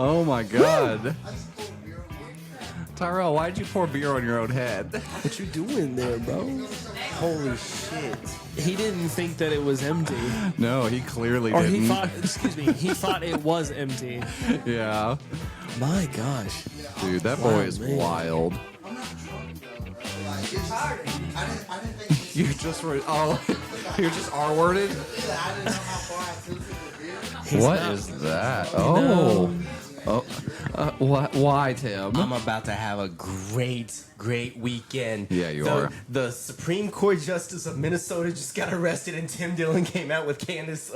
Oh my God. Tyrell, why'd you pour beer on your own head? What you doing there, bro? Holy shit. He didn't think that it was empty. No, he clearly Or didn't. he thought, excuse me, he thought it was empty. Yeah. My gosh. Dude, that Wow, boy is man. wild. You just were, you're just R-worded? What is that? Oh. Why, Tim? I'm about to have a great weekend. Yeah, you are. The Supreme Court Justice of Minnesota just got arrested, and Tim Dillon came out with Candace.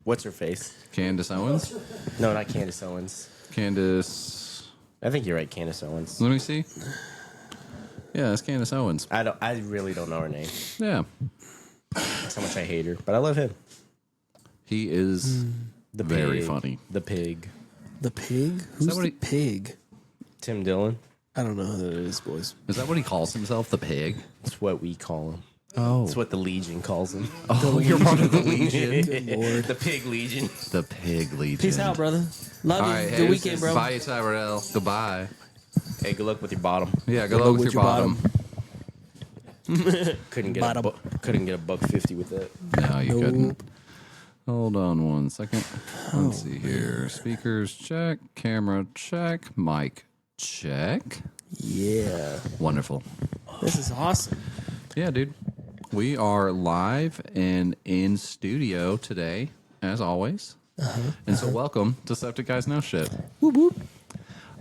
What's her face? Candace Owens? No, not Candace Owens. Candace. I think you're right, Candace Owens. Let me see. Yeah, it's Candace Owens. I really don't know her name. Yeah. That's how much I hate her, but I love him. He is very pig. funny. The pig. The pig? Who's that what the he- pig? Tim Dillon. I don't know who that is, boys. Is that what he calls himself? The pig? That's what we call him. Oh. That's what the Legion calls him. Oh, you're part of the Legion. Good Lord. The Pig Legion. The Pig Legion. Peace out, brother. Love All you. right, Good hey, weekend, bro. Bye, Tyrell. Goodbye. Hey, good luck with your bottom. Yeah, good luck with your bottom. Couldn't get Bottom. couldn't get a $1.50 with that. No, you Nope. couldn't. Hold on one second. Let's see here. Speakers check. Camera check. Mic check. Yeah. Wonderful. This is awesome. Yeah, dude. We are live and in studio today, as always. And so welcome to Septic Guys Know Shit. Whoop, whoop.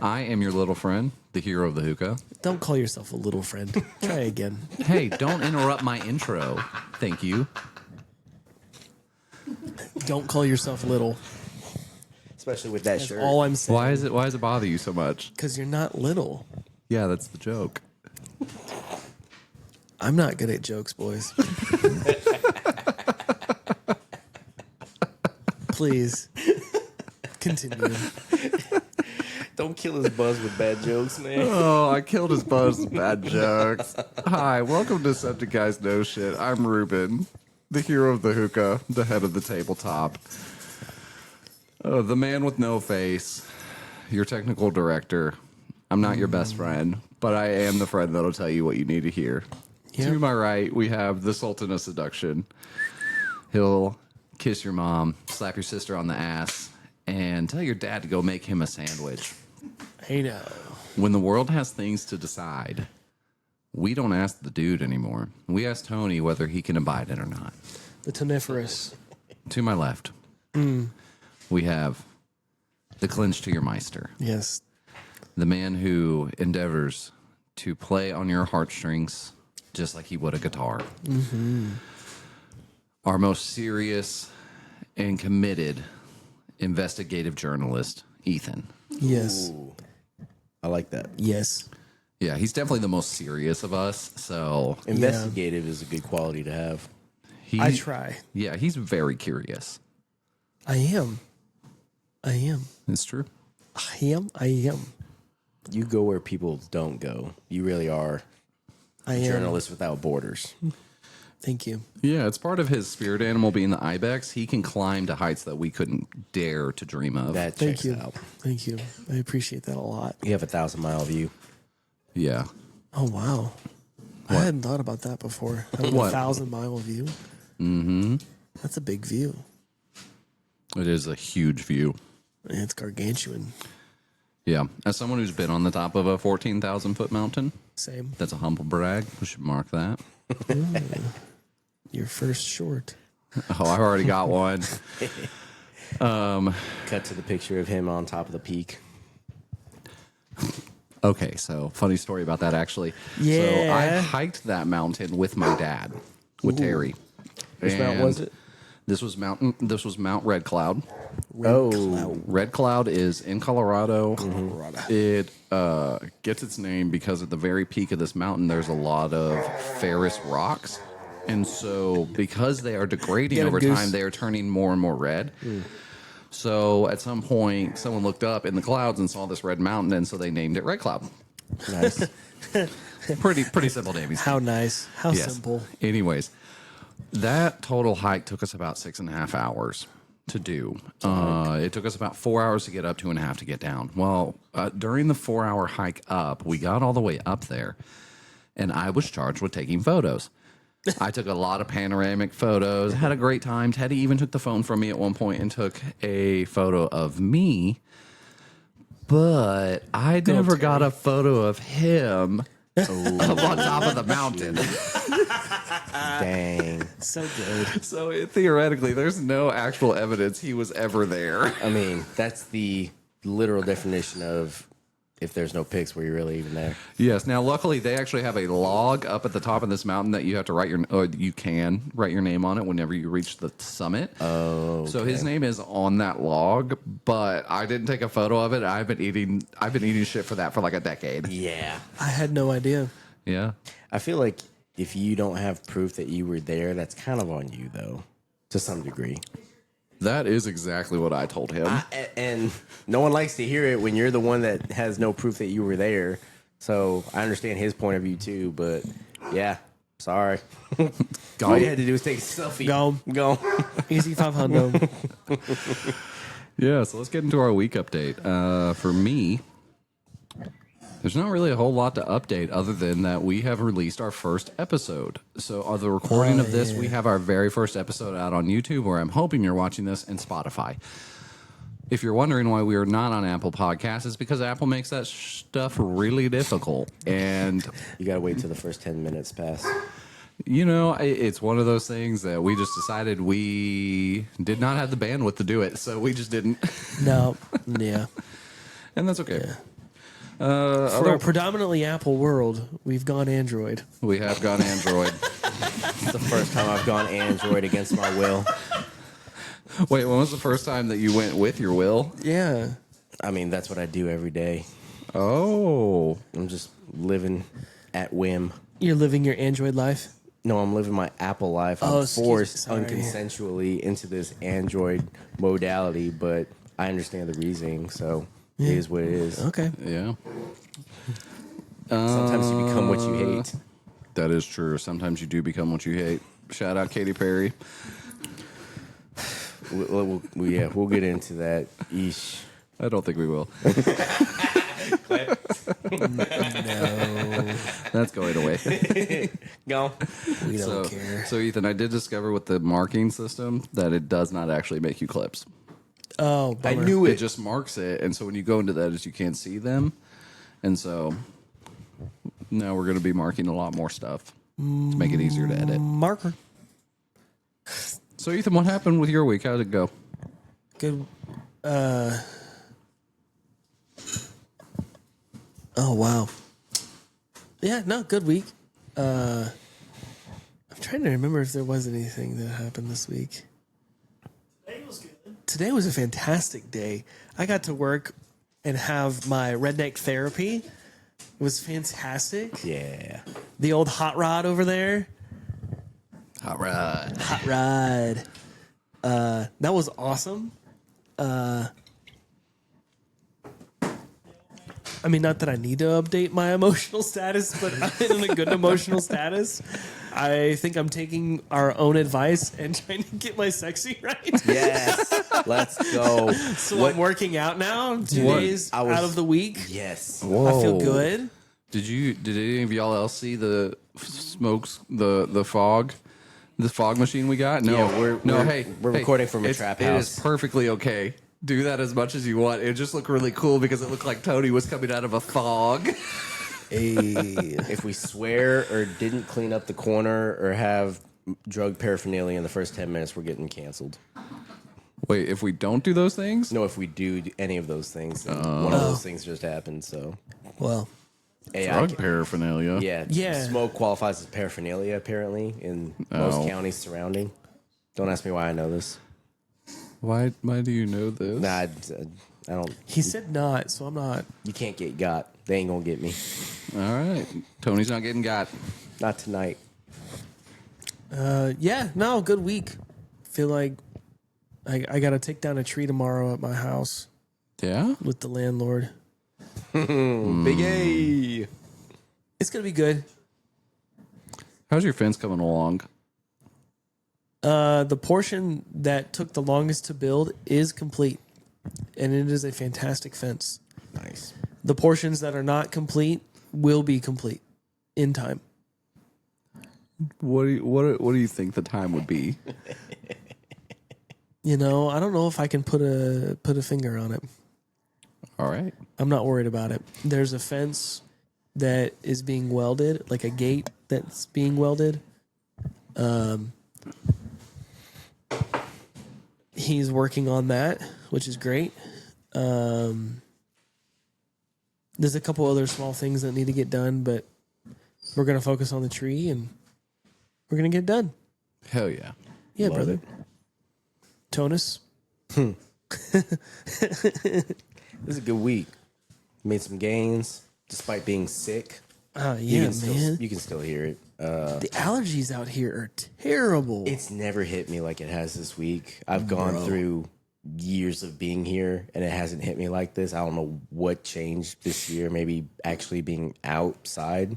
I am your little friend, the hero of the hookah. Don't call yourself a little friend. Try again. Hey, don't interrupt my intro. Thank you. Don't call yourself little. Especially with that That's shirt. all I'm saying. Why does it bother you so much? Because you're not little. Yeah, that's the joke. I'm not good at jokes, boys. Please. Continue. Don't kill his buzz with bad jokes, man. Oh, I killed his buzz with bad jokes. Hi, welcome to Septic Guys Know Shit. I'm Ruben, the hero of the hookah, the head of the tabletop. The man with no face, your technical director. I'm not your best friend, but I am the friend that'll tell you what you need to hear. Yeah. To my right, we have the Sultan of Seduction. He'll kiss your mom, slap your sister on the ass, and tell your dad to go make him a sandwich. Hey now. When the world has things to decide, we don't ask the dude anymore. We ask Tony whether he can abide it or not. The toniferous. To my left, we have the clinch to your meister, Yes. the man who endeavors to play on your heartstrings just like he would a guitar. Our most serious and committed investigative journalist, Ethan. Yes. Ooh, I like that. Yes. Yeah, he's definitely the most serious of us, so Investigative is a good quality to have. he, I try. Yeah, he's very curious. I am. It's true. I am. You go where people don't go. You really are I am. journalists without borders. Thank you. Yeah, it's part of his spirit animal being the ibex. He can climb to heights that we couldn't dare to dream of. That Thank checks you. out. Thank you. I appreciate that a lot. You have 1,000-mile view. Yeah. Oh, wow. I hadn't thought about that before. Having a What? 1,000-mile view. Mm-hmm. That's a big view. It is a huge view. And it's gargantuan. Yeah. As someone who's been on the top of a 14,000-foot mountain, Same. that's a humble brag. We should mark that. Your first short. Oh, I've already got one. Cut to the picture of him on top of the peak. Okay, so funny story about that, actually. So Yeah. I hiked that mountain with my dad, with Terry. Which mountain was it? This was Mount Red Cloud. Red Cloud is in Colorado. It gets its name because at the very peak of this mountain, there's a lot of ferrous rocks. And so because they are degrading Get it, over Goose. time, they are turning more and more red. So at some point, someone looked up in the clouds and saw this red mountain, and so they named it Red Cloud. Nice. Pretty simple names. How nice. How Yes. simple. Anyways, that total hike took us about 6.5 hours. to do. It took us about 4 hours to get up, 2.5 to get down. Well, during the 4-hour hike up, we got all the way up there, and I was charged with taking photos. I took a lot of panoramic photos, had a great time. Teddy even took the phone from me at one point and took a photo of me, but I never got a photo of him up on top of the mountain. Dang. So good. So theoretically, there's no actual evidence he was ever there. I mean, that's the literal definition of if there's no pics, were you really even there? Yes. Now, luckily, they actually have a log up at the top of this mountain that you have to write you can write your name on it whenever you reach the summit. Oh, okay. So his name is on that log, but I didn't take a photo of it. I've been eating shit for that for like a decade. Yeah. I had no idea. Yeah. I feel like if you don't have proof that you were there, that's kind of on you, though, to some degree. That is exactly what I told him. And no one likes to hear it when you're the one that has no proof that you were there. So I understand his point of view, too. But, yeah, sorry. All you had to do was take a selfie. Go. Easy 500. Yeah, so let's get into our week update. For me, there's not really a whole lot to update other than that we have released our first episode. So on the recording of this, we have our very first episode out on YouTube, where I'm hoping you're watching this, and Spotify. If you're wondering why we are not on Apple Podcasts, it's because Apple makes that stuff really difficult. And You got to wait till the first 10 minutes pass. you know, it's one of those things that we just decided we did not have the bandwidth to do it, so we just didn't. No. Yeah. And that's okay. Yeah. For a predominantly Apple world, we've gone Android. We have gone Android. It's the first time I've gone Android against my will. Wait, when was the first time that you went with your will? Yeah. I mean, that's what I do every day. Oh. I'm just living at whim. You're living your Android life? No, I'm living my Apple life. I'm forced sorry. unconsensually into this Android modality, but I understand the reasoning, so it is what it is. Okay. Yeah. Sometimes you become what you hate. That is true. Sometimes you do become what you hate. Shout out Katy Perry. We'll get into that. Eesh. I don't think we will. No. That's going away. Go. We don't care. So, Ethan, I did discover with the marking system that it does not actually make you clips. Oh, I bummer. knew It it. just marks it, and so when you go into that, you can't see them. And so now we're going to be marking a lot more stuff to make it easier to edit. Marker. So, Ethan, what happened with your week? How did it go? Good. Oh, wow. Yeah, no, good week. I'm trying to remember if there was anything that happened this week. Today was a fantastic day. I got to work and have my redneck therapy. It was fantastic. Yeah. The old hot rod over there. All right. Hot ride. That was awesome. I mean, not that I need to update my emotional status, but I'm in a good emotional status. I think I'm taking our own advice and trying to get my sexy right. Yes. Let's go. So I'm working out now, 2 days out of the week. Yes. I feel good. Did any of y'all else see the smokes, the fog? The fog machine we got? No, Yeah, we're recording from a trap It house. is perfectly okay. Do that as much as you want. It just looked really cool because it looked like Tony was coming out of a fog. If we swear or didn't clean up the corner or have drug paraphernalia in the first 10 minutes, we're getting canceled. Wait, if we don't do those things? No, if we do any of those things, then one of those things just happened. So, Well, Drug paraphernalia. yeah, smoke qualifies as paraphernalia apparently in most counties surrounding. Don't ask me why I know this. Why do you know this? Nah, I don't. he said not, so I'm not. You can't get got. They ain't gonna get me. All right. Tony's not getting got. Not tonight. Yeah, no, good week. Feel like I got to take down a tree tomorrow at my house Yeah? with the landlord. Big A. It's going to be good. How's your fence coming along? The portion that took the longest to build is complete, and it is a fantastic fence. Nice. The portions that are not complete will be complete in time. What do you think the time would be? I don't know if I can put a finger on it. All right. I'm not worried about it. There's a fence that is being welded, like a gate that's being welded. He's working on that, which is great. There's a couple other small things that need to get done, but we're going to focus on the tree and we're going to get it done. Hell yeah. Yeah, Love brother. it. Tonus. This is a good week. Made some gains despite being sick. Yeah, You man. can still hear it. The allergies out here are terrible. It's never hit me like it has this week. I've gone through years of being here and it hasn't hit me like this. I don't know what changed this year. Maybe actually being outside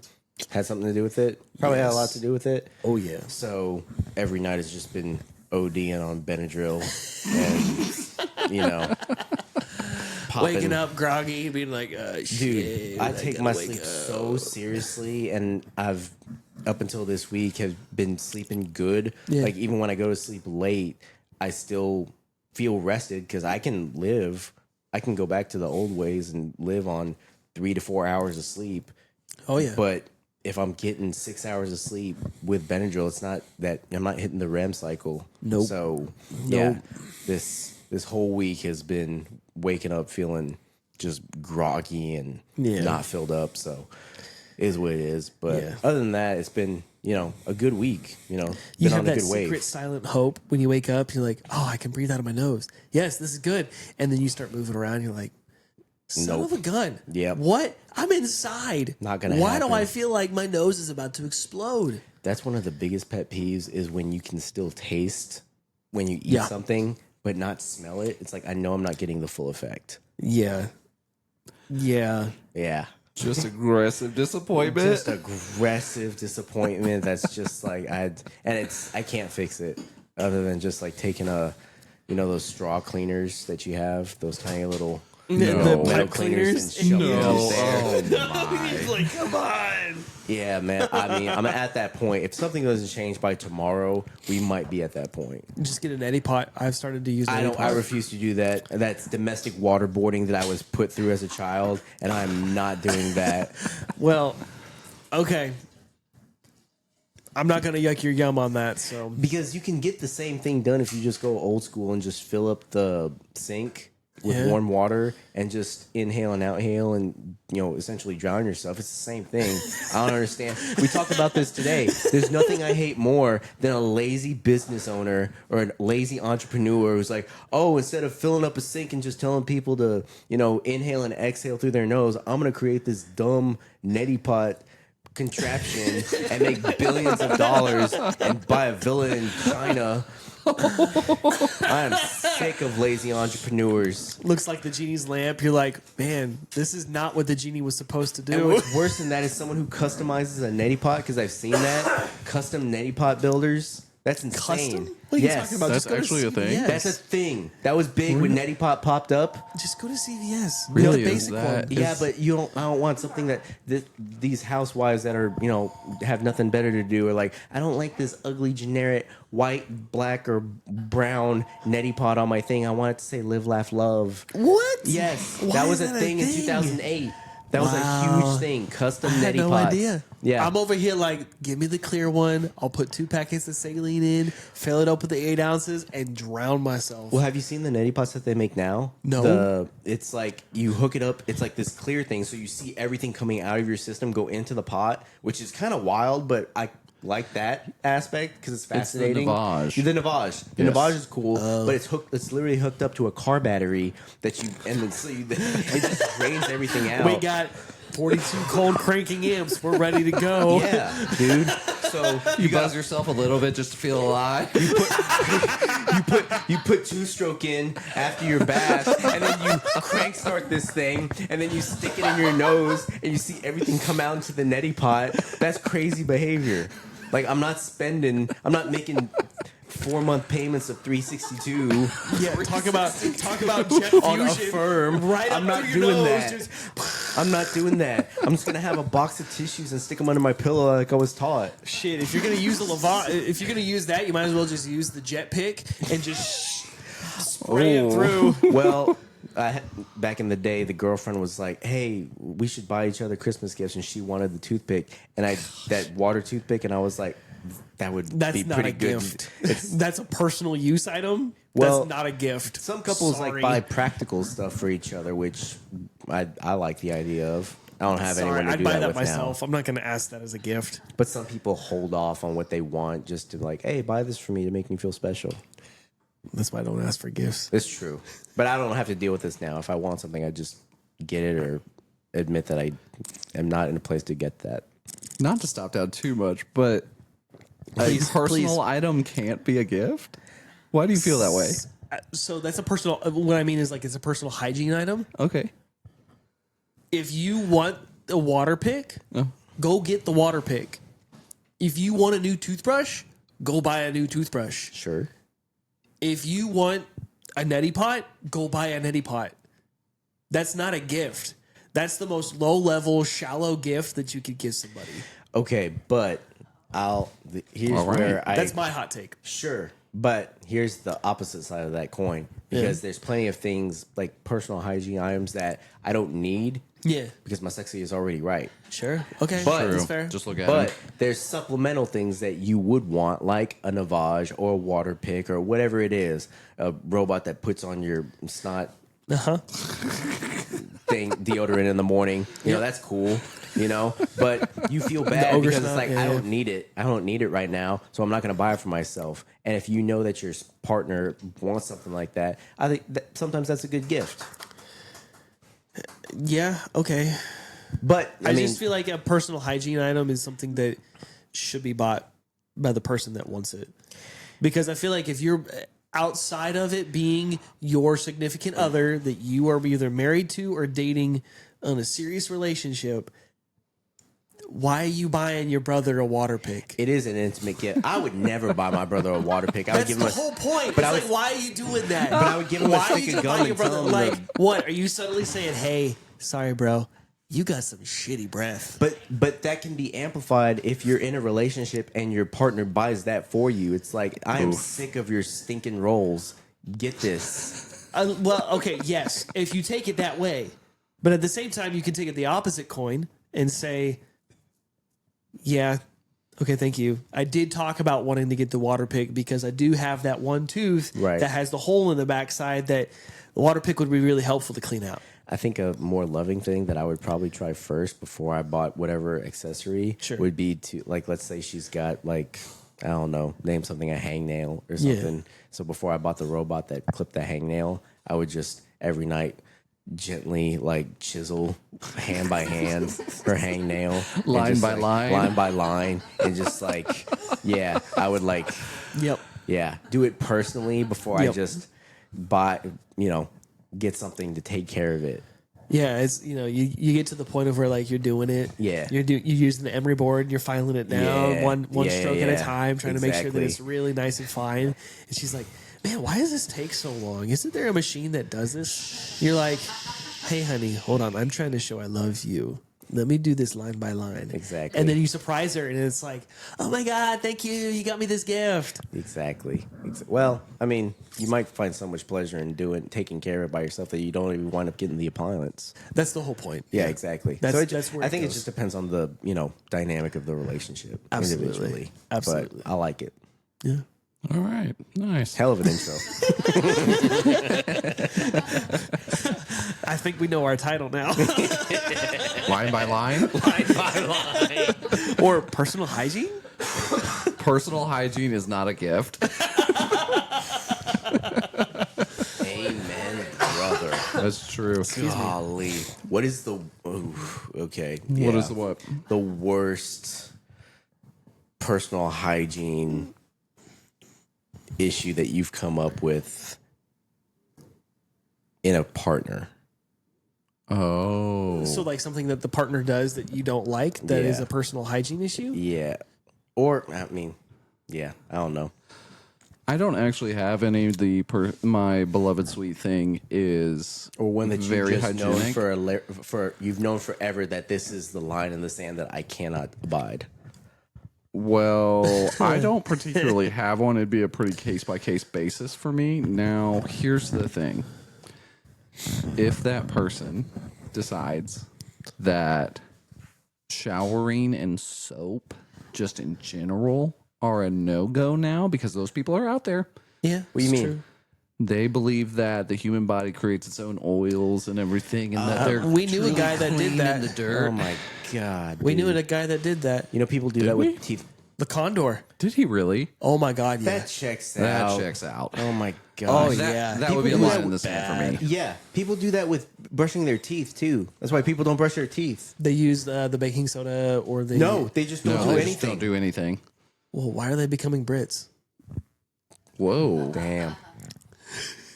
had something to do with it. Probably had a lot to do with it. Oh, yeah. So every night has just been ODing on Benadryl and, popping. Waking up groggy, being like, Dude, shit. I take gotta my wake sleep up. so seriously, and I've up until this week have been sleeping good. Yeah. Like even when I go to sleep late, I still feel rested because I can go back to the old ways and live on 3 to 4 hours of sleep. Oh, yeah. But if I'm getting 6 hours of sleep with Benadryl, it's not that I'm not hitting the REM cycle. Nope. So yeah, this whole week has been waking up feeling just groggy and not filled up. So it is what it is. But other than that, it's been a good week. You been have on a that good wave. secret silent hope when you wake up. You're like, oh, I can breathe out of my nose. Yes, this is good. And then you start moving around. You're like, son of a gun. Yep. What? I'm inside. Not gonna Why do happen. I feel like my nose is about to explode? That's one of the biggest pet peeves is when you can still taste when you eat something but not smell it. It's like I know I'm not getting the full effect. Yeah. Yeah. Yeah. Just aggressive disappointment. Just aggressive disappointment. That's just like I can't fix it other than just like taking those straw cleaners that you have, those tiny little The metal pipe cleaners cleaners. and shove it up No. there. Oh He's my. like, come on. Yeah, man. I mean, I'm at that point. If something doesn't change by tomorrow, we might be at that point. Just get an Eddie pot. I've started to use I Eddie don't. pot. I refuse to do that. That's domestic waterboarding that I was put through as a child, and I'm not doing that. Well, okay. I'm not going to yuck your yum on that. So Because you can get the same thing done if you just go old school and just fill up the sink with warm water and just inhale and exhale and essentially drown yourself. It's the same thing. I don't understand. We talked about this today. There's nothing I hate more than a lazy business owner or a lazy entrepreneur who's like, oh, instead of filling up a sink and just telling people to inhale and exhale through their nose, I'm gonna create this dumb neti pot contraption and make billions of dollars and buy a villa in China. I am sick of lazy entrepreneurs. looks like the genie's lamp. You're like, man, this is not what the genie was supposed to And do. what's worse than that is someone who customizes a neti pot, because I've seen that. Custom neti pot builders. That's insane. Custom? What are you Yes. talking about? That's Just go to actually a thing? CVS. That's a thing. That was big when neti pot popped up. Just go to CVS. Really? The Is basic that- one. Yeah, but I don't want something that these housewives that are have nothing better to do are like, I don't like this ugly generic white, black, or brown neti pot on my thing. I want it to say "Live, Laugh, Love." What? Yes, Why that was is a that thing in 2008. That was a Wow. huge thing. Custom I had neti no pots. idea. Yeah, I'm over here like, give me the clear one. I'll put 2 packets of saline in, fill it up with the 8 ounces, and drown myself. Well, have you seen the neti pots that they make now? No. It's like you hook it up. It's like this clear thing, so you see everything coming out of your system go into the pot, which is kind of wild, but I like that aspect because it's fascinating. Navage. The Navage. The Yes. Navage is cool, but it's hooked. It's literally hooked up to a car battery that it just drains everything out. We got 42 cold cranking amps. We're ready to go. Yeah, dude. So You buzz yourself a little bit just to feel alive. you put 2-stroke in after your bath, and then you crank start this thing, and then you stick it in your nose, and you see everything come out into the neti pot. That's crazy behavior. Like I'm not making 4-month payments of $362 Yeah, talk about jet on a fusion. firm. Right I'm up not through your doing nose, that. just- I'm not doing that. I'm just gonna have a box of tissues and stick them under my pillow like I was taught. Shit, if you're gonna use if you're gonna use that, you might as well just use the jet pick and just spray it through. Well, back in the day, the girlfriend was like, "Hey, we should buy each other Christmas gifts," and she wanted the toothpick, and that water toothpick, and I was like, "That would That's be not pretty a good." gift. That's a personal use item. Well, That's not a gift. Some couples Sorry. like buy practical stuff for each other, which I like the idea of. I don't have Sorry, anyone to I'd do buy that that with myself. now. I'm not gonna ask that as a gift. But some people hold off on what they want just to like, "Hey, buy this for me to make me feel special." That's why I don't ask for gifts. It's true. But I don't have to deal with this now. If I want something, I just get it or admit that I am not in a place to get that. Not to stop down too much, but Please, a personal item can't be a gift? Why do you feel that way? So that's a personal. What I mean is like it's a personal hygiene item. Okay. If you want a water pick, go get the water pick. If you want a new toothbrush, go buy a new toothbrush. Sure. If you want a neti pot, go buy a neti pot. That's not a gift. That's the most low level, shallow gift that you could give somebody. Okay, but here's All right. where That's my hot take. Sure, but here's the opposite side of that coin because there's plenty of things like personal hygiene items that I don't need. Yeah. Because my sexy is already right. Sure. Okay. But- That's fair. Just look at But it. there's supplemental things that you would want, like a Navage or a water pick or whatever it is, a robot that puts on your snot thing, deodorant in the morning. You know, that's cool. You know, but you feel bad ogre because it's snot, like yeah, I yeah. don't need it. I don't need it right now, so I'm not going to buy it for myself. And if you know that your partner wants something like that, I think that sometimes that's a good gift. Yeah. Okay. But I just feel like a personal hygiene item is something that should be bought by the person that wants it. Because I feel like if you're outside of it being your significant other that you are either married to or dating on a serious relationship, why are you buying your brother a water pick? it is an intimate gift. I would never buy my brother a water pick. I would That's give the him a whole point. but It's I like, would- why are you doing that? But I would give him a Why are stick you of gonna gum buy your and tell brother? him Like, to- what? Are you suddenly saying, hey, sorry, bro, you got some shitty breath? But that can be amplified if you're in a relationship and your partner buys that for you. It's like, I am sick of your stinking rolls. Get this. Well, okay, yes, if you take it that way. But at the same time, you can take it the opposite coin and say, yeah, okay, thank you. I did talk about wanting to get the water pick because I do have that one tooth Right. that has the hole in the backside that the water pick would be really helpful to clean out. I think a more loving thing that I would probably try first before I bought whatever accessory Sure. would be to, like, let's say she's got, like, I don't know, name something, a hangnail or something. So before I bought the robot that clipped the hangnail, I would just every night gently, like, chisel hand by hand her hangnail. and Line just, by like, line. Line by line. And just, like, yeah, I would, like, Yep. yeah, do it personally before I Yep. just buy, get something to take care of it. Yeah, it's you get to the point of where like you're doing it. Yeah. You're using the emery board, you're filing it down Yeah. one Yeah, stroke at a yeah. time, trying to make sure that Exactly. it's really nice and fine. And she's like, "Man, why does this take so long? Isn't there a machine that does this?" You're like, "Hey, honey, hold on. I'm trying to show I love you. Let me do this line by line." Exactly. And then you surprise her, and it's like, "Oh my god, thank you! You got me this gift." Exactly. Well, I mean, you might find so much pleasure in taking care of it by yourself that you don't even wind up getting the appliance. That's the whole point. Yeah, exactly. That's where I it think it goes. just depends on the dynamic of the relationship Absolutely. individually. Absolutely. But I like it. Yeah. All right. Nice. Hell of an intro. I think we know our title now. Line by line. Or personal hygiene. Personal hygiene is not a gift. Amen, brother. That's true. Golly. What is the... Ooh, okay. What is the what? The worst personal hygiene issue that you've come up with in a partner? Oh. So like something that the partner does that you don't like that is Yeah. a personal hygiene issue? Yeah. Or, I mean, yeah, I don't know. I don't actually have any. My beloved sweet thing is Or one that you very just known hygienic. for you've known forever that this is the line in the sand that I cannot abide. Well, I don't particularly have one. It'd be a pretty case by case basis for me. Now, here's the thing: if that person decides that showering in soap, just in general, are a no go now, because those people are out there. Yeah. What do you mean? True. They believe that the human body creates its own oils and everything, and that they're we knew a guy that did clean that. in the dirt. Oh my god! We knew dude. a guy that did that. You know, people do that with teeth. The condor. Did he really? Oh my God! Yeah. That checks That out. checks out. Oh my Oh, god! yeah. That would be a People do line that in the sand for me. Yeah, people do that with brushing their teeth too. That's why people don't brush their teeth. They use the baking soda or they. No, they just don't No, do they anything. just don't do anything. Well, why are they becoming Brits? Whoa. Damn.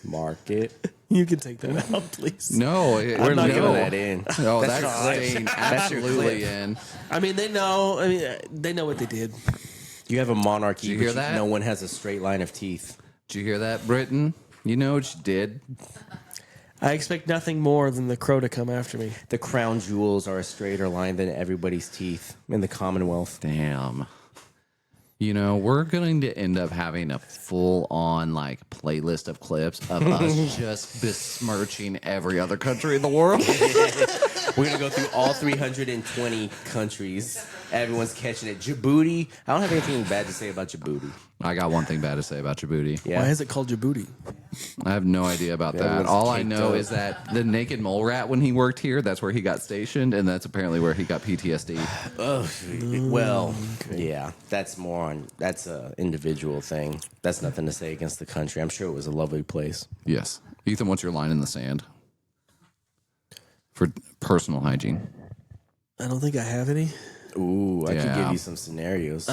Market. You can take that out, please. No, We're not leaving gonna- that in. No, That's that's your staying clip. That's your absolutely clip. in. I mean, they know. I mean, they know what they did. You have a monarchy, you but hear that? no one has a straight line of teeth. Did you hear that, Britain? You know what you did? I expect nothing more than the crow to come after me. The crown jewels are a straighter line than everybody's teeth in the Commonwealth. Damn. You know, we're going to end up having a full-on like playlist of clips of us just besmirching every other country in the world. We're gonna go through all 320 countries. Everyone's catching it. Djibouti. I don't have anything bad to say about Djibouti. I got one thing bad to say about Djibouti. Yeah. Why is it called Djibouti? I have no idea about that. Everyone's All I caked know up. is that the naked mole rat, when he worked here, that's where he got stationed, and that's apparently where he got PTSD. Well, yeah, that's more on. That's a individual thing. That's nothing to say against the country. I'm sure it was a lovely place. Yes. Ethan, what's your line in the sand for personal hygiene? I don't think I have any. Ooh, I could Yeah. give you some scenarios.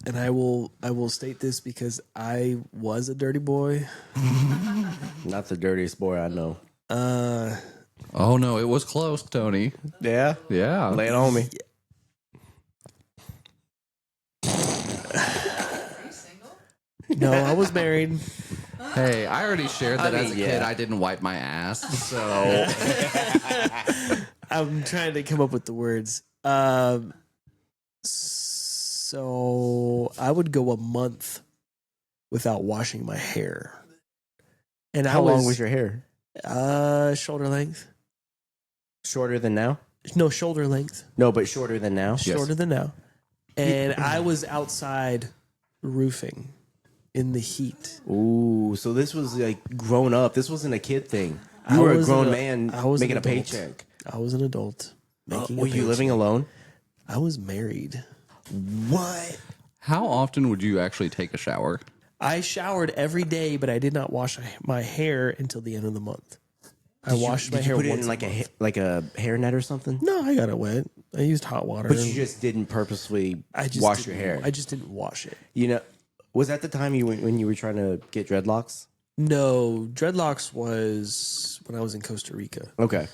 And I will state this because I was a dirty boy. Not the dirtiest boy I know. Oh, no, it was close, Tony. Yeah, Yeah. lay it on me. No, I was married. Hey, I already shared that I as mean, a kid yeah. I didn't wipe my ass, so I'm trying to come up with the words. So I would go a month without washing my hair. And How long was your hair? shoulder length? Shorter than now? No, shoulder length. No, but shorter than now. Shorter than now. And I was outside roofing in the heat. Ooh, so this was like grown up. This wasn't a kid thing. I You were a was grown an- man I was an making a adult. paycheck. I was an adult making a Were you paycheck. living alone? I was married. What? how often would you actually take a shower? I showered every day, but I did not wash my hair until the end of the month. I washed my Did you hair put it once in like a month. like a hairnet or something? No, I got it wet. I used hot water. But you just didn't purposely I just wash your didn't- hair. I just didn't wash it. You know, was that the time when you were trying to get dreadlocks? No, dreadlocks was when I was in Costa Rica. Okay,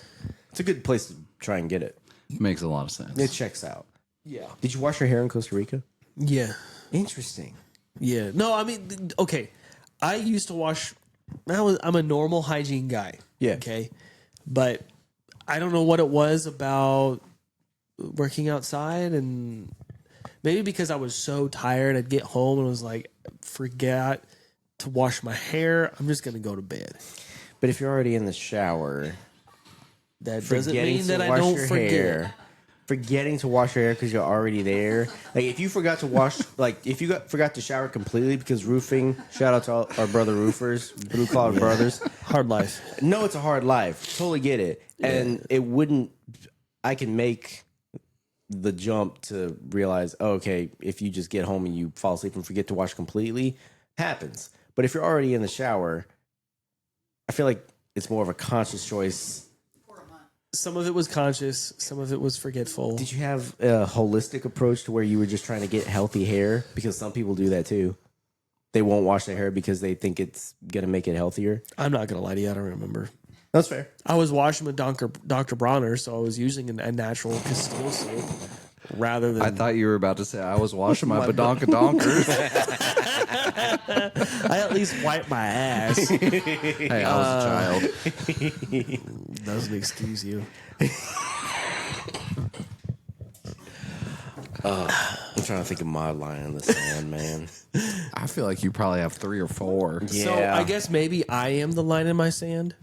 it's a good place to try and get it. Makes a lot of sense. It checks out. Yeah. Did you wash your hair in Costa Rica? Yeah. Interesting. Yeah. No, I mean, okay. I used to wash. I'm a normal hygiene guy. Yeah. Okay. But I don't know what it was about working outside, and maybe because I was so tired, I'd get home and was like, forget to wash my hair. I'm just gonna go to bed. But if you're already in the shower, That doesn't forgetting mean to that I wash don't your forget. hair, forgetting to wash your hair because you're already there. Like if you forgot to wash, like if you forgot to shower completely because roofing. Shout out to all our brother roofers, blue collar brothers. Hard life. No, it's a hard life. Totally get it. And it wouldn't. I can make the jump to realize, oh, okay, if you just get home and you fall asleep and forget to wash completely, happens. But if you're already in the shower, I feel like it's more of a conscious choice. Some of it was conscious. Some of it was forgetful. Did you have a holistic approach to where you were just trying to get healthy hair? Because some people do that too. They won't wash their hair because they think it's going to make it healthier. I'm not gonna lie to you. I don't remember. That's fair. I was washing with Dr. Bronner, so I was using a natural Castile soap. rather than. I thought you were about to say I was washing my badonka-donkers. I at least wipe my ass. Hey, I was a child. Doesn't excuse you. I'm trying to think of my line in the sand, man. I feel like you probably have 3 or 4. So Yeah. I guess maybe I am the line in my sand.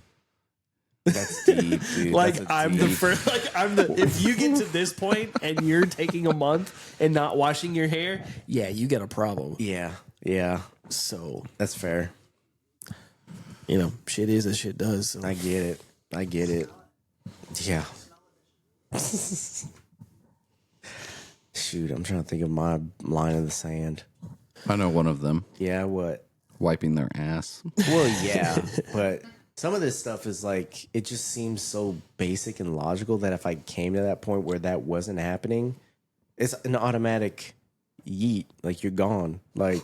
That's deep, dude. Like That's a I'm the deep- first. Like I'm the. If you get to this point and you're taking a month and not washing your hair, yeah, you got a problem. Yeah, yeah, So that's fair. shit is as shit does. So. I get it. Yeah. Shoot, I'm trying to think of my line in the sand. I know one of them. Yeah, what? Wiping their ass. Well, yeah, but some of this stuff is like, it just seems so basic and logical that if I came to that point where that wasn't happening, it's an automatic yeet. Like, you're gone. Like,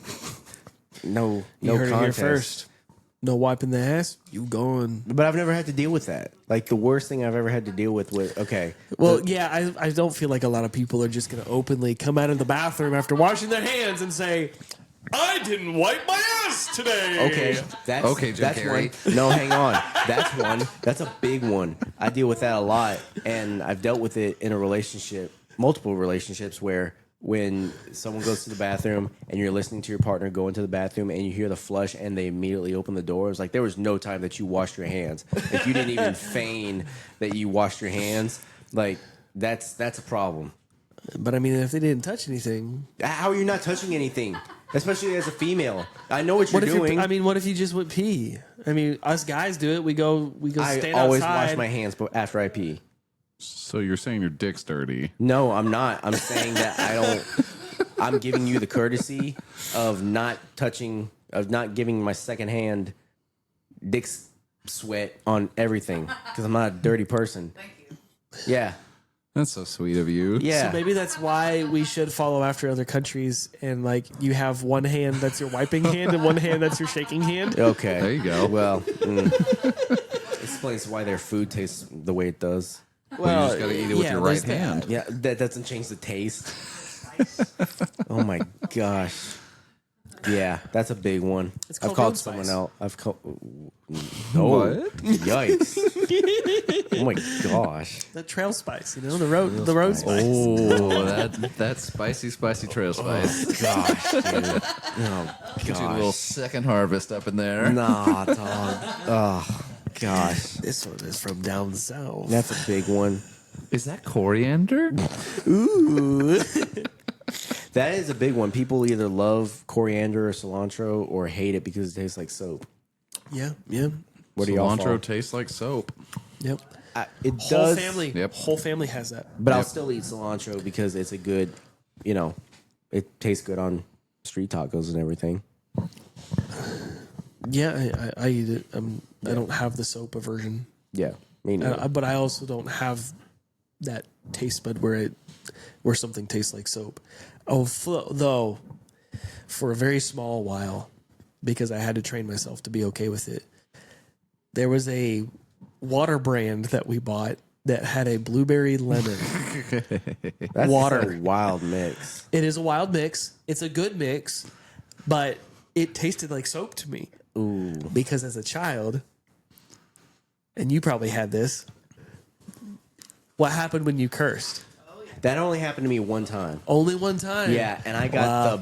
no You heard contest. it here first. No wiping the ass. You going? But I've never had to deal with that. Like, the worst thing I've ever had to deal with okay. Well, yeah, I don't feel like a lot of people are just going to openly come out of the bathroom after washing their hands and say, I didn't wipe my ass today. Okay, that's Okay, Jim that's Carrey. one. No, hang on. That's one. That's a big one. I deal with that a lot, and I've dealt with it in a relationship, multiple relationships, where when someone goes to the bathroom and you're listening to your partner go into the bathroom and you hear the flush and they immediately open the doors, like there was no time that you washed your hands. If you didn't even feign that you washed your hands, like that's a problem. But I mean, if they didn't touch anything, How are you not touching anything? Especially as a female. I know what you're what if doing. what if you just went pee? I mean, us guys do it. We go I stand always outside. wash my hands after I pee. So you're saying your dick's dirty? No, I'm not. I'm saying that I don't. I'm giving you the courtesy of not touching, of not giving my second hand dick sweat on everything because I'm not a dirty person. Thank you. Yeah. That's so sweet of you. Yeah. So maybe that's why we should follow after other countries and like you have one hand that's your wiping hand and one hand that's your shaking hand. Okay. There you go. Well, explains why their food tastes the way it does. Well, you just got to eat it with your right there's that. hand. Yeah, that doesn't change the taste. Oh my gosh. Yeah, that's a big one. It's I've called called road someone spice. else. I've called. What? Yikes! Oh my gosh! The trail spice, the road spice. Oh, that's spicy trail spice. Gosh, dude. Oh Get you a little gosh. second harvest up in there. Nah, dog. Oh gosh. This one is from down south. That's a big one. Is that coriander? Ooh. That is a big one. People either love coriander or cilantro or hate it because it tastes like soap. Yeah. What do y'all Cilantro fall? tastes like soap. Yep. It Whole does. family. Yep. Whole family has that. But I'll Yep. still eat cilantro because it's a good, it tastes good on street tacos and everything. Yeah, I eat it. I don't have the soap aversion, Yeah, me neither. but I also don't have that taste bud where something tastes like soap. Oh, though, for a very small while, because I had to train myself to be okay with it. There was a water brand that we bought that had a blueberry lemon. That's water. a wild mix. It is a wild mix. It's a good mix, but it tasted like soap to me. Ooh. Because as a child, and you probably had this, what happened when you cursed? That only happened to me one time. Only one time. Yeah, and I got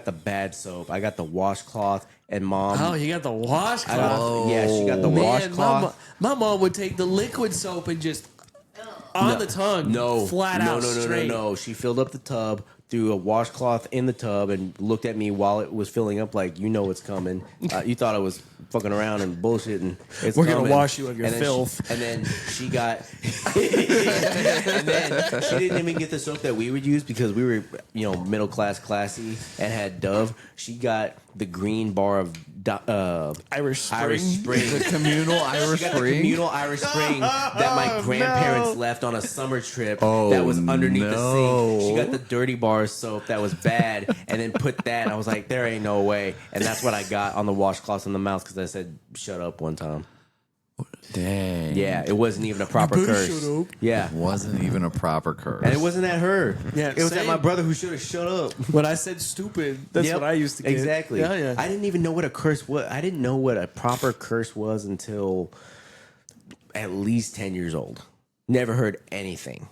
the bad soap. I got the washcloth, and mom. Oh, you got the washcloth. She got the Man, washcloth. my mom would take the liquid soap and just on the tongue. Flat out straight. No. She filled up the tub, threw a washcloth in the tub, and looked at me while it was filling up like, you know it's coming. You thought I was fucking around and bullshitting. It's We're gonna coming. wash you of your And then filth. and then she got... and then she didn't even get the soap that we would use because we were, middle class, classy, and had Dove. She got the green bar of Irish Spring. Irish Spring. The communal Irish She got the Spring. communal Irish Spring that my grandparents left on a summer trip Oh, that was underneath the no. sink. She got the dirty bar soap that was bad and then put that. I was like, there ain't no way. And that's what I got on the washcloths in the mouth because I said, shut up one time. Dang. Yeah, it wasn't even a proper better curse. shut up. Yeah. Wasn't even a proper curse. And it wasn't at her. Yeah, it was at same. my brother who should have shut up. When I said stupid, that's Yep, what I used to get. Exactly. Yeah, yeah. I didn't even know what a curse was. I didn't know what a proper curse was until at least 10 years old. Never heard anything.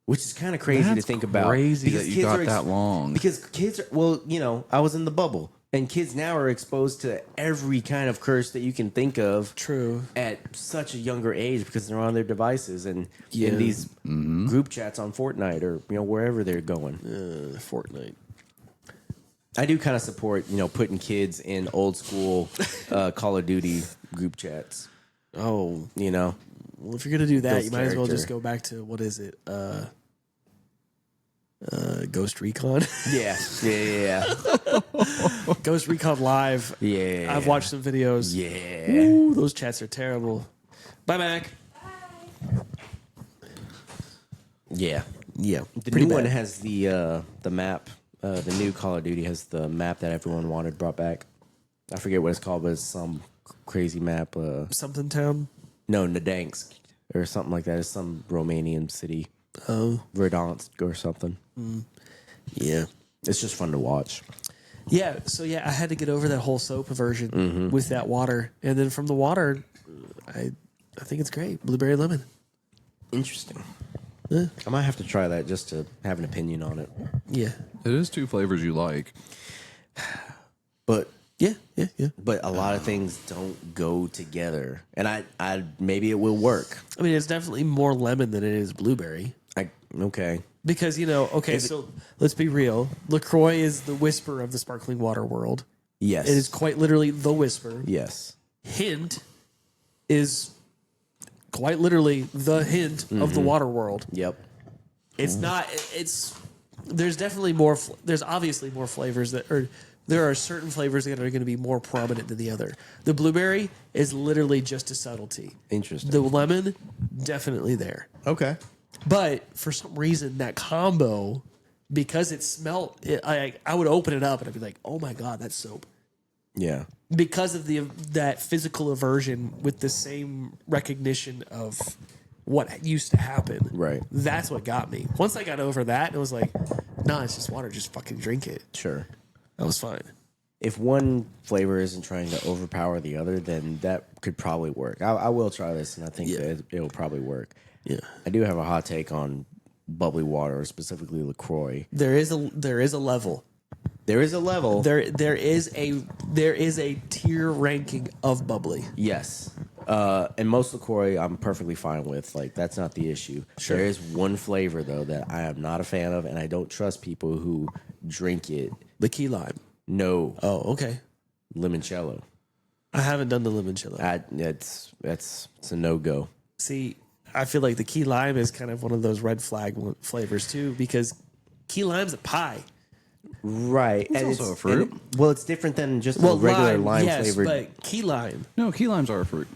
Which is kind of crazy to That's think about. crazy because that you kids got are that long. Because kids are, well, I was in the bubble. And kids now are exposed to every kind of curse that you can think of. True. At such a younger age because they're on their devices and Yeah. in these group chats on Fortnite or wherever they're going. Fortnite. I do kind of support putting kids in old school Call of Duty group chats. Oh, Well, well, if you're gonna do that, Those you might as well just character. go back to what is it? Ghost Recon. yeah. Ghost Recon Live. Yeah. I've watched some videos. Yeah. Ooh, those chats are terrible. Bye, Mac. Yeah. Yeah. The new one has the map. The new Call of Duty has the map that everyone wanted brought back. I forget what it's called, but it's some crazy map. Something town. No, Gdansk or something like that. It's some Romanian city. Oh. Verdansk or something. Yeah. It's just fun to watch. Yeah. So yeah, I had to get over that whole soap aversion with that water, and then from the water, I think it's great. Blueberry lemon. Interesting. Yeah. I might have to try that just to have an opinion on it. Yeah. It is two flavors you like. But Yeah. but a lot of things don't go together, and I maybe it will work. I mean, it's definitely more lemon than it is blueberry. Okay. Because, so let's be real. LaCroix is the whisper of the sparkling water world. Yes. It is quite literally the whisper. Yes. Hint is quite literally the hint of the water world. Yep. It's not, there's definitely more, there's obviously more flavors there are certain flavors that are going to be more prominent than the other. The blueberry is literally just a subtlety. Interesting. The lemon, definitely there. Okay. But for some reason, that combo, because it smelled, I would open it up and I'd be like, "Oh my god, that's soap!" Yeah. Because of that physical aversion with the same recognition of what used to happen. Right. That's what got me. Once I got over that, it was like, "Nah, it's just water. Just fucking drink it." Sure. That was fine. If one flavor isn't trying to overpower the other, then that could probably work. I will try this, and I think that it'll probably work. Yeah. I do have a hot take on bubbly water, specifically LaCroix. There is a level. There is a level. There is a tier ranking of bubbly. Yes. And most LaCroix I'm perfectly fine with. Like, that's not the issue. Sure. There is one flavor, though, that I am not a fan of, and I don't trust people who drink it. The key lime. No. Oh, okay. Limoncello. I haven't done the limoncello. It's a no-go. See, I feel like the key lime is kind of one of those red flag flavors too, because key lime's a pie. Right. It's also a fruit. It's different than just a regular lime yes, flavored. but key lime. No, key limes are a fruit.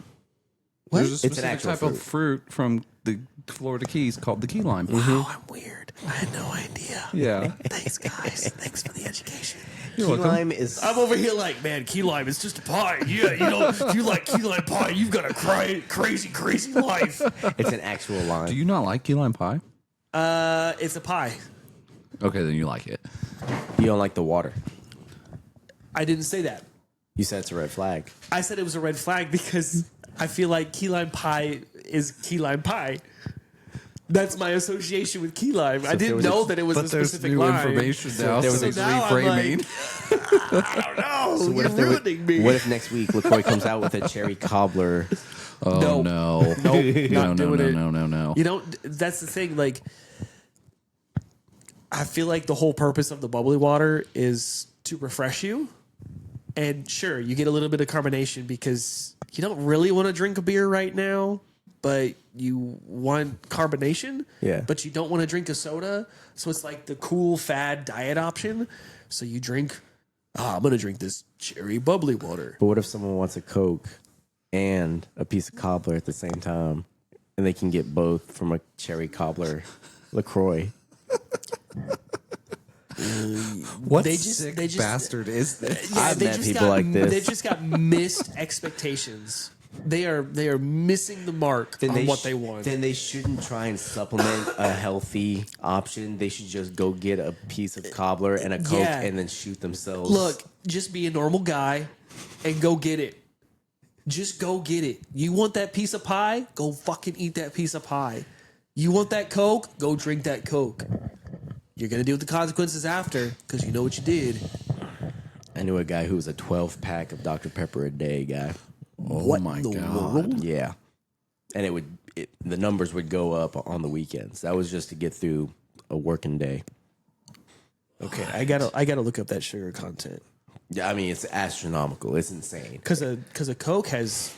What? There's a It's an specific actual type of fruit from the Florida Keys called the key lime. Wow, I'm weird. I had no idea. Yeah. Thanks, guys. Thanks for the education. Key lime is. I'm over here like, man, key lime is just a pie. Yeah, if you like key lime pie, you've got a crazy life. It's an actual lime. Do you not like key lime pie? It's a pie. Okay, then you like it. You don't like the water. I didn't say that. You said it's a red flag. I said it was a red flag because I feel like key lime pie is key lime pie. That's my association with key lime. I didn't know that it was a specific lime. information now, there so was it's a- now I'm reframing. I don't know. So You're ruining me. What if next week LaCroix comes out with a cherry cobbler? Oh, No. no. Nope, not doing it. No. That's the thing. Like, I feel like the whole purpose of the bubbly water is to refresh you. And sure, you get a little bit of carbonation because you don't really want to drink a beer right now, but you want carbonation. Yeah. But you don't want to drink a soda. So it's like the cool fad diet option. So you drink, I'm going to drink this cherry bubbly water. But what if someone wants a Coke and a piece of cobbler at the same time, and they can get both from a cherry cobbler LaCroix? What They sick bastard is this? I've met people like this. They just got missed expectations. They are missing the mark on what they want. Then they shouldn't try and supplement a healthy option. They should just go get a piece of cobbler and a Coke Yeah. and then shoot themselves. Look, just be a normal guy and go get it. Just go get it. You want that piece of pie? Go fucking eat that piece of pie. You want that Coke? Go drink that Coke. You're going to deal with the consequences after because you know what you did. I knew a guy who was a 12-pack of Dr. Pepper a day guy. Oh my God. Yeah. And the numbers would go up on the weekends. That was just to get through a working day. Okay, I gotta look up that sugar content. Yeah, I mean, it's astronomical. It's insane. Because a Coke has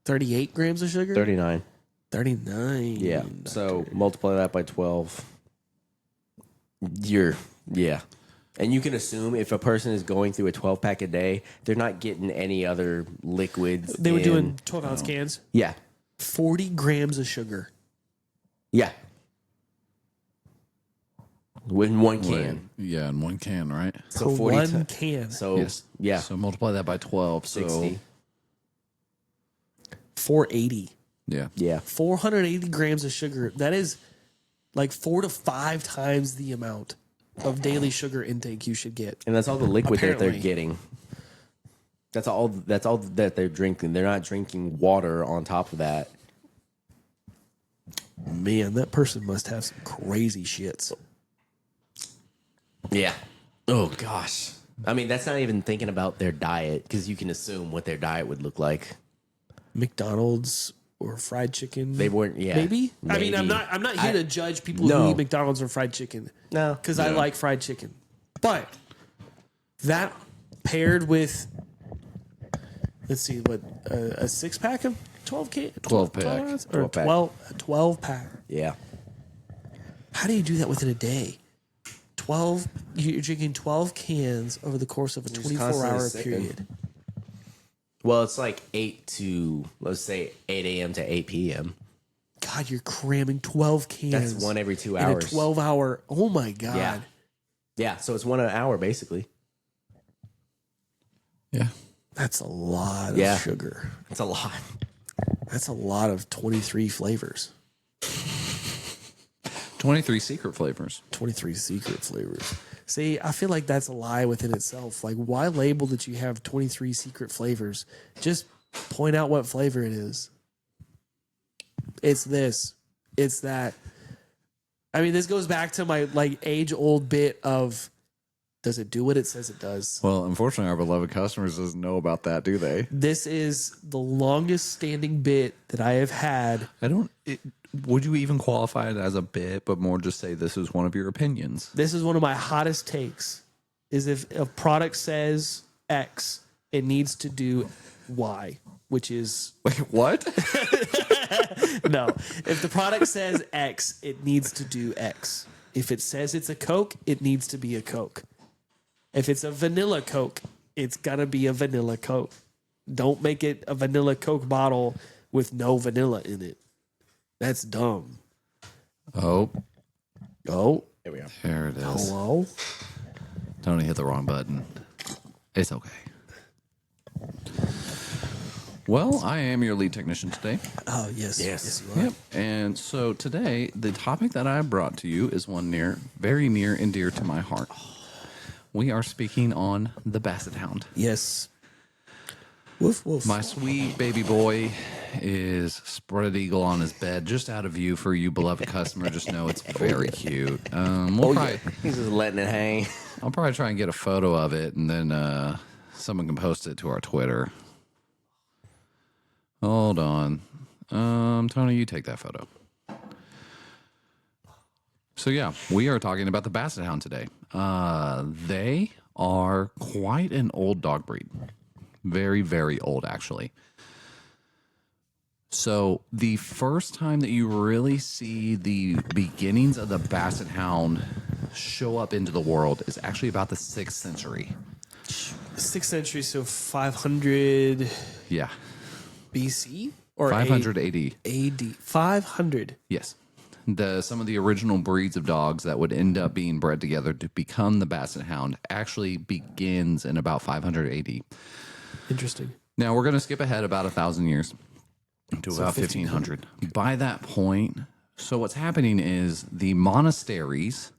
38 grams of sugar? 39. 39. Yeah. So multiply that by 12. Yeah. And you can assume if a person is going through a 12-pack a day, they're not getting any other liquids. They were doing 12-ounce cans. Yeah. 40 grams of sugar. Yeah. In one can. Yeah, in one can, right? So For 40 one can. So, Yes. yeah. So multiply that by 12. 60. 480. Yeah. Yeah. 480 grams of sugar. That is like 4 to 5 times the amount of daily sugar intake you should get. And that's all the liquid that Apparently. they're getting. That's all that they're drinking. They're not drinking water on top of that. Man, that person must have some crazy shits. Yeah. Oh gosh. I mean, that's not even thinking about their diet because you can assume what their diet would look like. McDonald's or fried chicken. They weren't. Yeah. Maybe. I mean, I'm Maybe. not here to judge people No. who eat McDonald's or fried chicken. No. Because I like fried chicken. But that paired with, let's see, what, a 6-pack of 12 can? 12-pack. ounce? Or 12-pack. a 12-pack. Yeah. How do you do that within a day? 12, you're drinking 12 cans over the course of a just constantly 24-hour sipping. period. Well, it's like 8 to, let's say, 8 a.m. to 8 p.m. God, you're cramming 12 cans. That's one every 2 in hours. a 12-hour. Oh, my God. Yeah. Yeah. So it's 1 an hour, basically. Yeah. That's a lot of Yeah. sugar. It's a lot. That's a lot of 23 flavors. 23 secret flavors. 23 secret flavors. See, I feel like that's a lie within itself. Like, why label that you have 23 secret flavors? Just point out what flavor it is. It's this. It's that. I mean, this goes back to my like age-old bit of, does it do what it says it does? Well, unfortunately, our beloved customers doesn't know about that, do they? This is the longest standing bit that I have had. Would you even qualify it as a bit, but more just say this is one of your opinions? This is one of my hottest takes. Is if a product says X, it needs to do Y, which is Wait, what? no. If the product says X, it needs to do X. If it says it's a Coke, it needs to be a Coke. If it's a vanilla Coke, it's gotta be a vanilla Coke. Don't make it a vanilla Coke bottle with no vanilla in it. That's dumb. Oh, Oh, There we go. there it is. hello. Tony hit the wrong button. It's okay. Well, I am your lead technician today. Oh yes, Yes. you are. Yep. And so today, the topic that I brought to you is one very near and dear to my heart. We are speaking on the Basset Hound. Yes. Woof woof. My sweet baby boy is spread eagle on his bed, just out of view for you beloved customer. Just know it's very cute. He's just letting it hang. I'll probably try and get a photo of it, and then someone can post it to our Twitter. Hold on. Tony, you take that photo. So yeah, we are talking about the Basset Hound today. They are quite an old dog breed. Very, very old, actually. So the first time that you really see the beginnings of the Basset Hound show up into the world is actually about the 6th century. 6th century, so 500 Yeah. BC or 500 AD. AD. 500. Yes. Some of the original breeds of dogs that would end up being bred together to become the Basset Hound actually begins in about 500 AD. Interesting. Now we're going to skip ahead about 1,000 years to about 1,500. By that point, so what's happening is the monasteries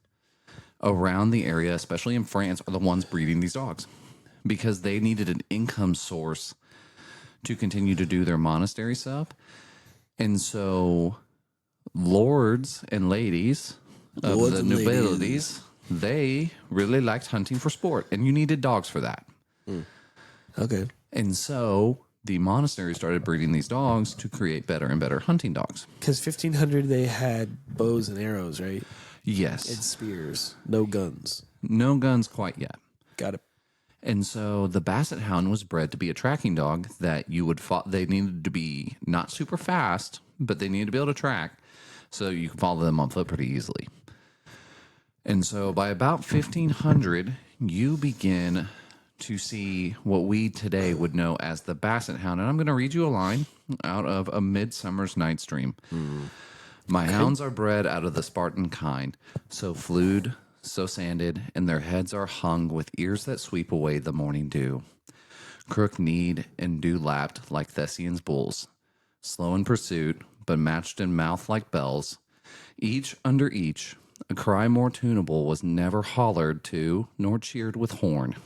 around the area, especially in France, are the ones breeding these dogs because they needed an income source to continue to do their monastery stuff. And so lords and ladies of the nobilities, they really liked hunting for sport, and you needed dogs for that. Okay. And so the monastery started breeding these dogs to create better and better hunting dogs. Because 1500 they had bows and arrows, right? Yes. And spears. No guns. No guns quite yet. Got it. And so the Basset Hound was bred to be a tracking dog that you would they needed to be not super fast, but they needed to be able to track so you can follow them on foot pretty easily. And so by about 1500, you begin to see what we today would know as the Basset Hound. And I'm going to read you a line out of A Midsummer's Night's Dream. My hounds are bred out of the Spartan kind, so flued, so sanded, and their heads are hung with ears that sweep away the morning dew. Crook-kneed and dew-lapped like Thessian's bulls, slow in pursuit, but matched in mouth like bells. Each under each, a cry more tunable was never hollered to, nor cheered with horn.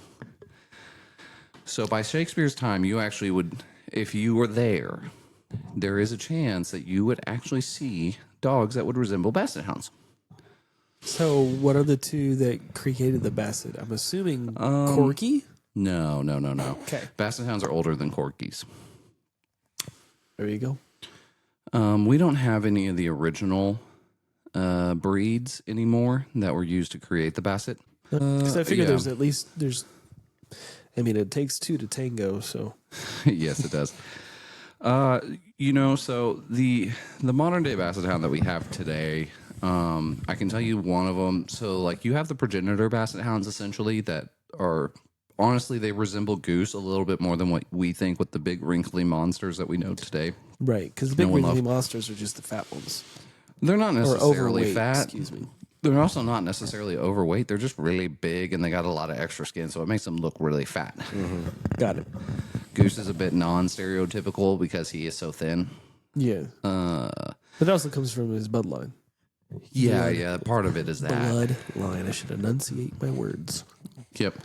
So by Shakespeare's time, you actually would, if you were there is a chance that you would actually see dogs that would resemble Basset Hounds. So what are the two that created the Basset? I'm assuming Corky? No. Okay. Basset Hounds are older than Corgis. There you go. We don't have any of the original breeds anymore that were used to create the Basset. Because I figure yeah. it takes two to tango, so. Yes, it does. So the modern day Basset Hound that we have today, I can tell you one of them. So like you have the progenitor Basset Hounds essentially that are, honestly, they resemble Goose a little bit more than what we think with the big wrinkly monsters that we know today. Right, because the big wrinkly monsters are just the fat ones. They're not necessarily fat. Excuse me. They're also not necessarily overweight. They're just really big and they got a lot of extra skin, so it makes them look really fat. Mm-hmm. Got it. Goose is a bit non-stereotypical because he is so thin. Yeah. But it also comes from his bloodline. Yeah, part of it is that. Bloodline. I should enunciate my words. Yep.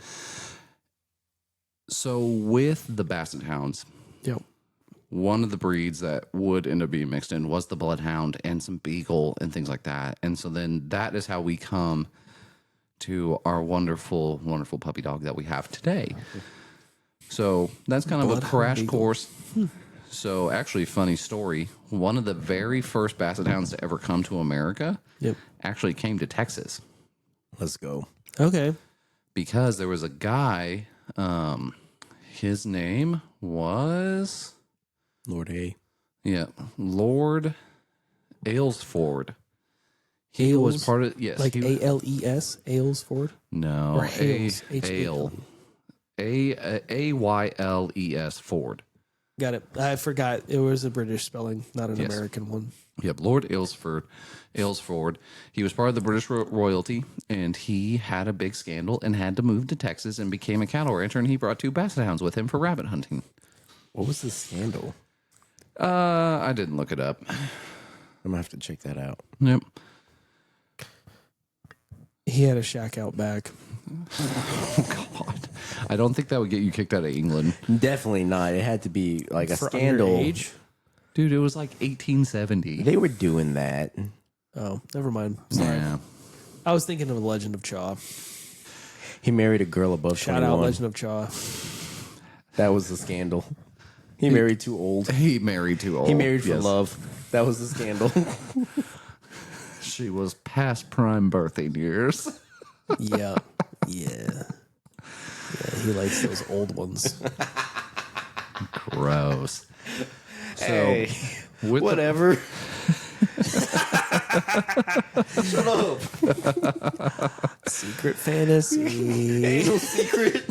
So with the Basset Hounds, Yep. one of the breeds that would end up being mixed in was the Bloodhound and some Beagle and things like that. And so then that is how we come to our wonderful, wonderful puppy dog that we have today. So that's kind of a crash course. So actually, funny story. One of the very first Basset Hounds to ever come to America actually came to Texas. Let's go. Okay. Because there was a guy, his name was... Lord A. Yeah, Lord Aylesford. He was part of... Yes. Like A-L-E-S? Aylesford? No. Or Hales? Ale. A-Y-L-E-S Ford. Got it. I forgot. It was a British spelling, not an American one. Yep, Lord Aylesford. He was part of the British royalty, and he had a big scandal and had to move to Texas and became a cattle rancher, and he brought two Basset Hounds with him for rabbit hunting. What was the scandal? I didn't look it up. I'm going to have to check that out. Yep. He had a shack out back. Oh, God. I don't think that would get you kicked out of England. Definitely not. It had to be like a For scandal. underage? Dude, it was like 1870. They were doing that. Oh, never mind. Sorry. Yeah. I was thinking of the Legend of Chaw. He married a girl above Shout 21. out Legend of Chaw. That was the scandal. He married too old. He married too old. He married for love. That was the scandal. She was past prime birthing years. Yeah. Yeah, he likes those old ones. Gross. So, Hey, with whatever. Shut up. Secret fantasy. Ain't no secret.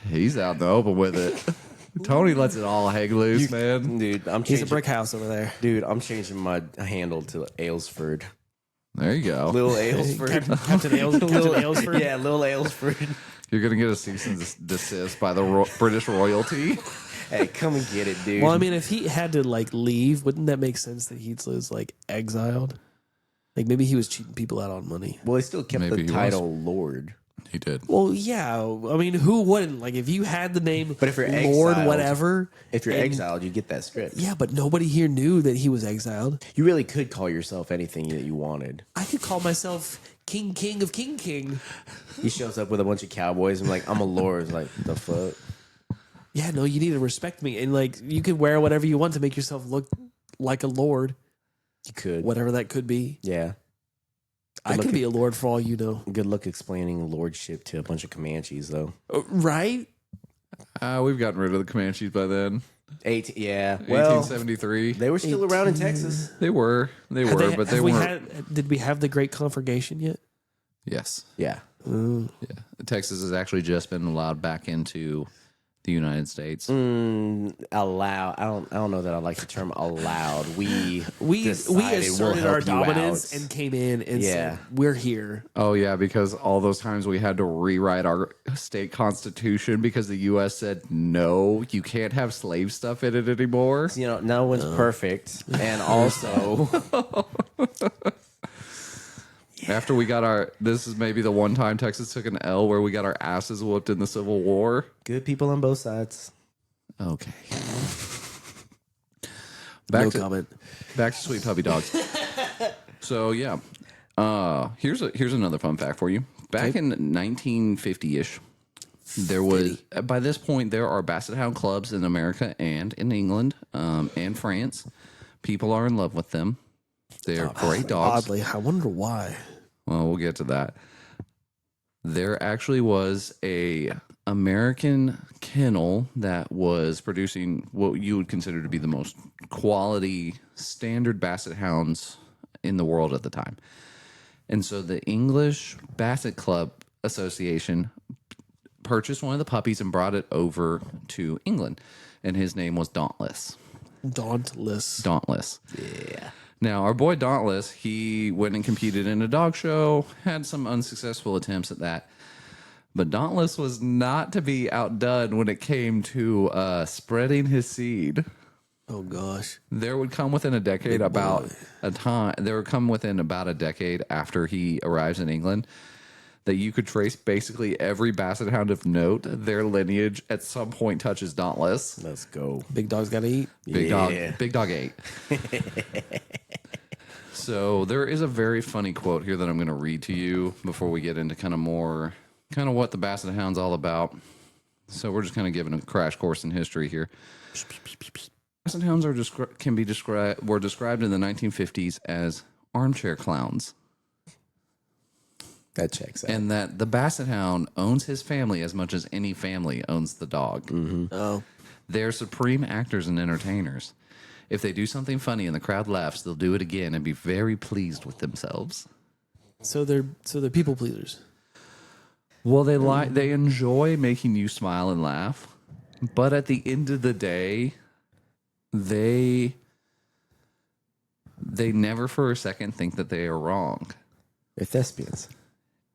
He's out in the open with it. Tony lets it all hang loose, man. Dude, I'm He's changing. a brick house over there. Dude, I'm changing my handle to Aylesford. There you go. Little Aylesford. Captain Aylesford. Yeah, Little Aylesford. You're going to get a cease and desist by the British royalty. Hey, come and get it, dude. Well, I mean, if he had to like leave, wouldn't that make sense that he was like exiled? Like maybe he was cheating people out on money. Well, he still kept Maybe the he title Lord. He did. Well, yeah. I mean, who wouldn't? Like if you had the name, But if you're Lord, exiled- whatever. If you're and- exiled, you get that script. Yeah, but nobody here knew that he was exiled. You really could call yourself anything that you wanted. I could call myself King of King. He shows up with a bunch of cowboys and like, I'm a lord. It's like, the fuck? Yeah, no, you need to respect me, and like you could wear whatever you want to make yourself look like a lord, You could. whatever that could be. Yeah. I could be a lord for all you know. Good luck explaining lordship to a bunch of Comanches, though. Right? We've gotten rid of the Comanches by then. Yeah. Well, 1873. they were still around in Texas. They were, but they weren't. Did we have the Great Conflagration yet? Yes. Yeah. Yeah. Texas has actually just been allowed back into the United States. Allow. I don't know that I like the term allowed. We decided asserted we'll our help you out. dominance and came in and said, we're here. Oh yeah, because all those times we had to rewrite our state constitution because the U.S. said no, you can't have slave stuff in it anymore. You know, no one's perfect, and also After we got this is maybe the one time Texas took an L where we got our asses whooped in the Civil War. good people on both sides. Okay. No comment. Back to Sweet Puppy Dogs. So yeah, here's another fun fact for you. Back in 1950-ish, there was by this point there are Basset Hound clubs in America and in England and France. People are in love with them. They're great dogs. Oddly, I wonder why. Well, we'll get to that. There actually was a American kennel that was producing what you would consider to be the most quality standard Basset Hounds in the world at the time. And so the English Basset Club Association purchased one of the puppies and brought it over to England. And his name was Dauntless. Dauntless. Yeah. Now, our boy Dauntless, he went and competed in a dog show, had some unsuccessful attempts at that. But Dauntless was not to be outdone when it came to spreading his seed. Oh, gosh. There would come within a decade there would come within about a decade after he arrives in England that you could trace basically every Basset Hound of note. Their lineage at some point touches Dauntless. Let's go. Big dog's got to eat. Big dog ate. So there is a very funny quote here that I'm going to read to you before we get into kind of what the Basset Hound's all about. So we're just kind of giving a crash course in history here. Basset Hounds were described in the 1950s as armchair clowns. That checks out. And that the Basset Hound owns his family as much as any family owns the dog. Mm-hmm. Oh. They're supreme actors and entertainers. If they do something funny and the crowd laughs, they'll do it again and be very pleased with themselves. So they're people pleasers. Well, they enjoy making you smile and laugh, but at the end of the day, they never for a second think that they are wrong. They're thespians.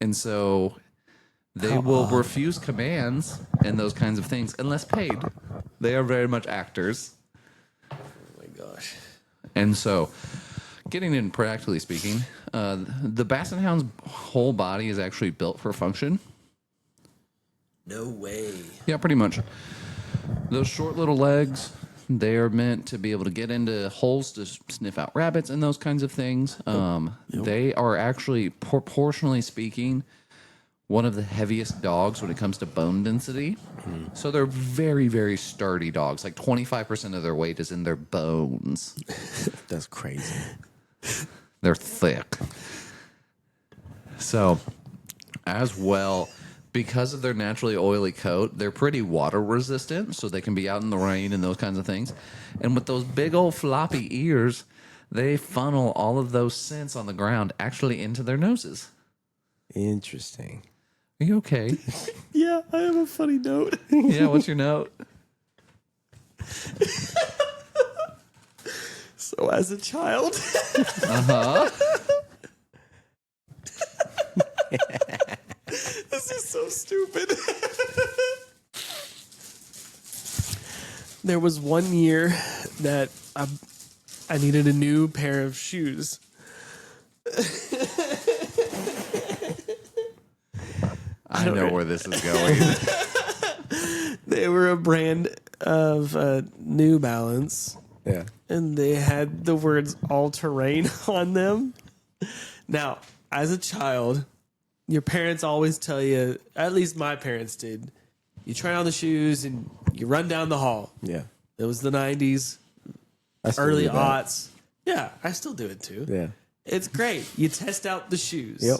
And so they will refuse commands and those kinds of things unless paid. They are very much actors. Oh, my gosh. And so, getting in practically speaking, the Basset Hound's whole body is actually built for function. No way. Yeah, pretty much. Those short little legs, they are meant to be able to get into holes to sniff out rabbits and those kinds of things. They are actually, proportionally speaking, one of the heaviest dogs when it comes to bone density. So they're very, very sturdy dogs. Like 25% of their weight is in their bones. That's crazy. They're thick. So, as well, because of their naturally oily coat, they're pretty water resistant, so they can be out in the rain and those kinds of things. And with those big old floppy ears, they funnel all of those scents on the ground actually into their noses. Interesting. Are you okay? Yeah, I have a funny note. Yeah, what's your note? So as a child, this is so stupid. there was one year that I needed a new pair of shoes. I know where this is going. They were a brand of New Balance, Yeah. and they had the words all terrain on them. Now, as a child, your parents always tell you, at least my parents did, you try on the shoes and you run down the hall. Yeah. It was the 90s, I still early do that. aughts. Yeah, I still do it too. Yeah. It's great. You test out the shoes. Yep.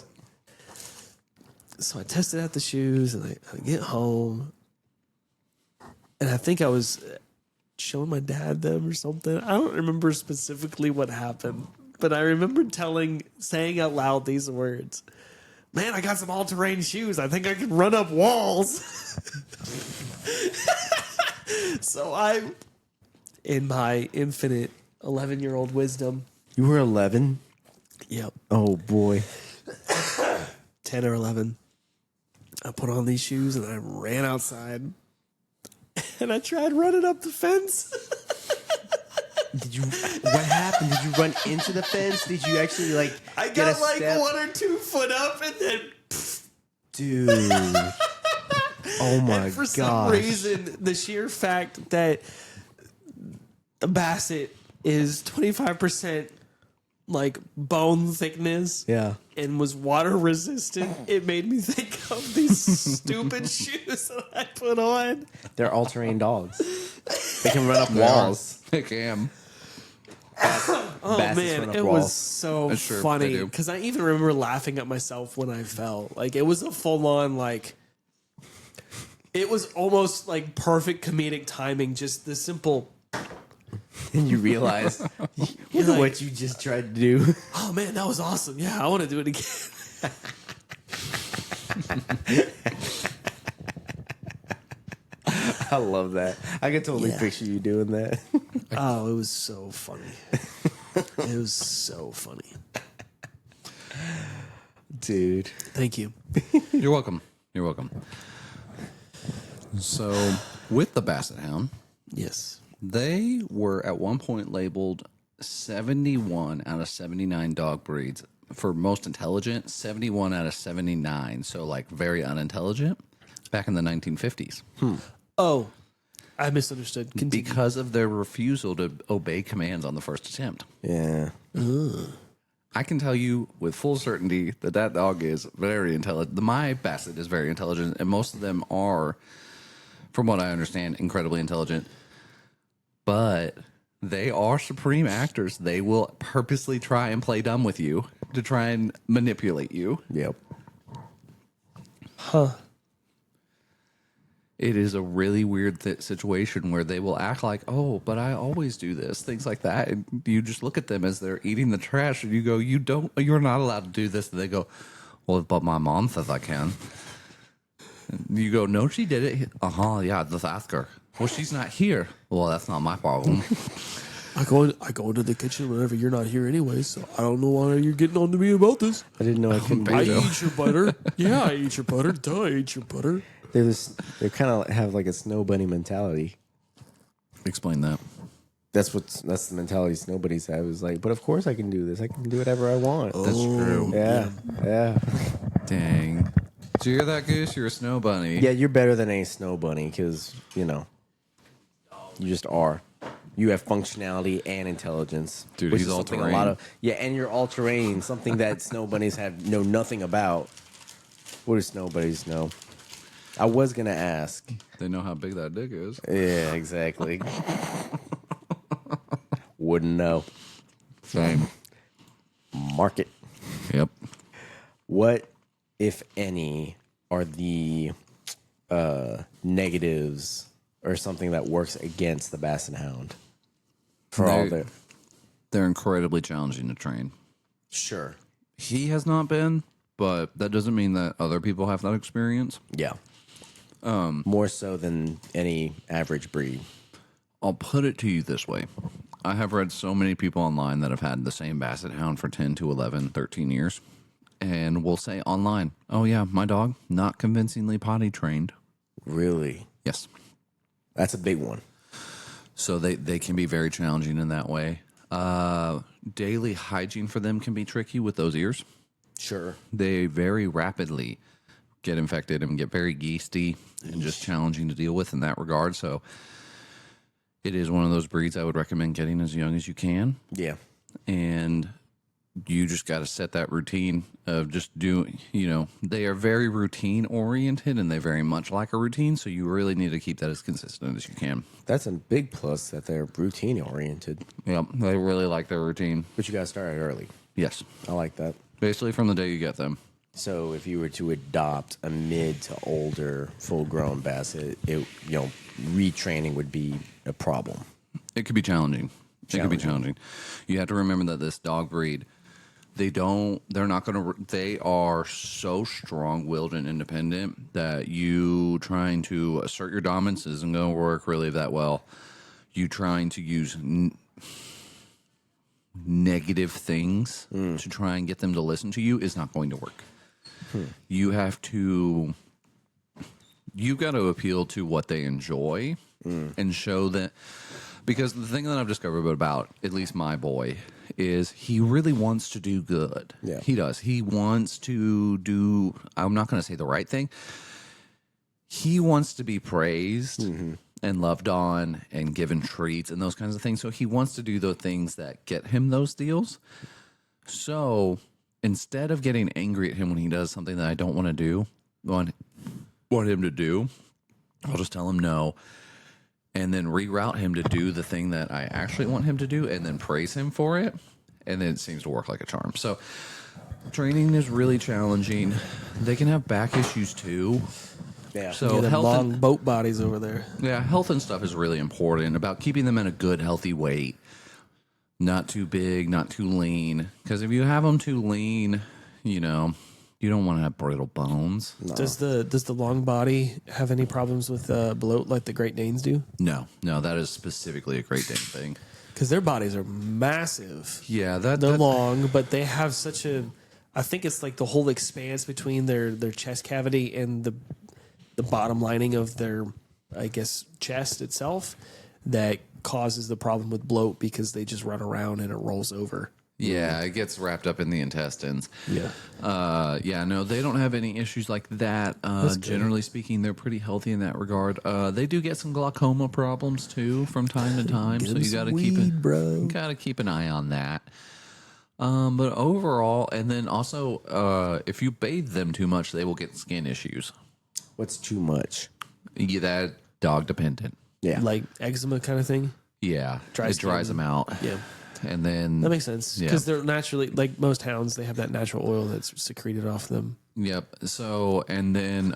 So I tested out the shoes and I get home. And I think I was showing my dad them or something. I don't remember specifically what happened, but I remember saying out loud these words. Man, I got some all-terrain shoes. I think I can run up walls. So I, in my infinite 11-year-old wisdom. You were 11? Yep. Oh, boy. 10 or 11. I put on these shoes and I ran outside. And I tried running up the fence. What happened? Did you run into the fence? Did you actually, like, I get got a like step? 1 or 2 foot up and then... Dude. Oh, my And for gosh. some reason, the sheer fact that a Basset is 25% like bone thickness Yeah. and was water resistant, it made me think of these stupid shoes that I put on. They're all-terrain dogs. They can run up walls. I can. Oh Bassets man, run up it walls. was so Sure, they funny do. because I even remember laughing at myself when I fell. Like it was a full on like. It was almost like perfect comedic timing. Just the simple. And you realize You're like, what you just tried to do. oh man, that was awesome. Yeah, I want to do it again. I love that. I can totally Yeah. picture you doing that. Oh, it was so funny. It was so funny. Dude. Thank you. You're welcome. You're welcome. So, with the Basset Hound, Yes. they were at one point labeled 71 out of 79 dog breeds for most intelligent, 71 out of 79. So, like, very unintelligent back in the 1950s Oh, I misunderstood. Continue. because of their refusal to obey commands on the first attempt. Yeah. I can tell you with full certainty that that dog is very intelligent. My Basset is very intelligent, and most of them are, from what I understand, incredibly intelligent. But they are supreme actors. They will purposely try and play dumb with you to try and manipulate you. Yep. Huh. It is a really weird situation where they will act like, oh, but I always do this, things like that. And you just look at them as they're eating the trash and you go, you're not allowed to do this. And they go, well, but my mom says I can. And you go, no, she did it. Yeah, just ask her. Well, she's not here. Well, that's not my problem. I go into the kitchen whenever you're not here anyway, so I don't know why you're getting on to me about this. I didn't know I couldn't do I that. eat your butter. Yeah, I eat your butter. Duh, I eat your butter. They kind of have like a snow bunny mentality. Explain that. That's the mentality snow bunnies have. Is like, but of course I can do this. I can do whatever I want. That's true. Yeah. Dang. Did you hear that, Goose? You're a snow bunny. Yeah, you're better than a snow bunny because, you just are. You have functionality and intelligence. Dude, which he's is something all-terrain. and you're all terrain, something that snow bunnies know nothing about. What do snow bunnies know? I was gonna ask. They know how big that dick is. Yeah, exactly. Wouldn't know. Same. Market. Yep. What, if any, are the negatives or something that works against the Basset Hound? They're incredibly challenging to train. Sure. He has not been, but that doesn't mean that other people have that experience. Yeah. More so than any average breed. I'll put it to you this way. I have read so many people online that have had the same Basset Hound for 10 to 11, 13 years, and will say online, oh yeah, my dog, not convincingly potty trained. Really? Yes. That's a big one. So they can be very challenging in that way. Daily hygiene for them can be tricky with those ears. Sure. They very rapidly get infected and get very yeasty and just challenging to deal with in that regard. So it is one of those breeds I would recommend getting as young as you can. Yeah. And you just got to set that routine of just doing, they are very routine oriented and they very much like a routine. So you really need to keep that as consistent as you can. That's a big plus that they're routine oriented. Yep. They really like their routine. But you got to start early. Yes. I like that. Basically from the day you get them. So if you were to adopt a mid to older full grown Basset, retraining would be a problem. It could be challenging. It could be challenging. You have to remember that this dog breed, they are so strong-willed and independent that you trying to assert your dominance isn't going to work really that well. You trying to use negative things to try and get them to listen to you is not going to work. You got to appeal to what they enjoy and show that, because the thing that I've discovered about at least my boy is he really wants to do good. Yeah. He does. He wants to do, I'm not going to say the right thing. He wants to be praised and loved on and given treats and those kinds of things. So he wants to do the things that get him those deals. So instead of getting angry at him when he does something that I don't want to do, want him to do, I'll just tell him no, and then reroute him to do the thing that I actually want him to do, and then praise him for it, and then it seems to work like a charm. So training is really challenging. They can have back issues too. Yeah. So them health long and, boat bodies over there. health and stuff is really important about keeping them at a good, healthy weight. Not too big, not too lean. Because if you have them too lean, you don't want to have brittle bones. No. Does the long body have any problems with bloat like the Great Danes do? No, that is specifically a Great Dane thing. Because their bodies are massive. Yeah, they're long, but they have such a. I think it's like the whole expanse between their chest cavity and the bottom lining of their, I guess, chest itself that causes the problem with bloat because they just run around and it rolls over. Yeah, it gets wrapped up in the intestines. Yeah. No, they don't have any issues like that. Generally speaking, they're pretty healthy in that regard. They do get some glaucoma problems too from time to time, so you got to keep an eye on that. But overall, and then also, if you bathe them too much, they will get skin issues. What's too much? Yeah, that dog dependent. Yeah. Like eczema kind of thing? Yeah. It dries them out. Yeah. And then that makes sense because they're naturally, like most hounds, they have that natural oil that's secreted off them. Yep. So, and then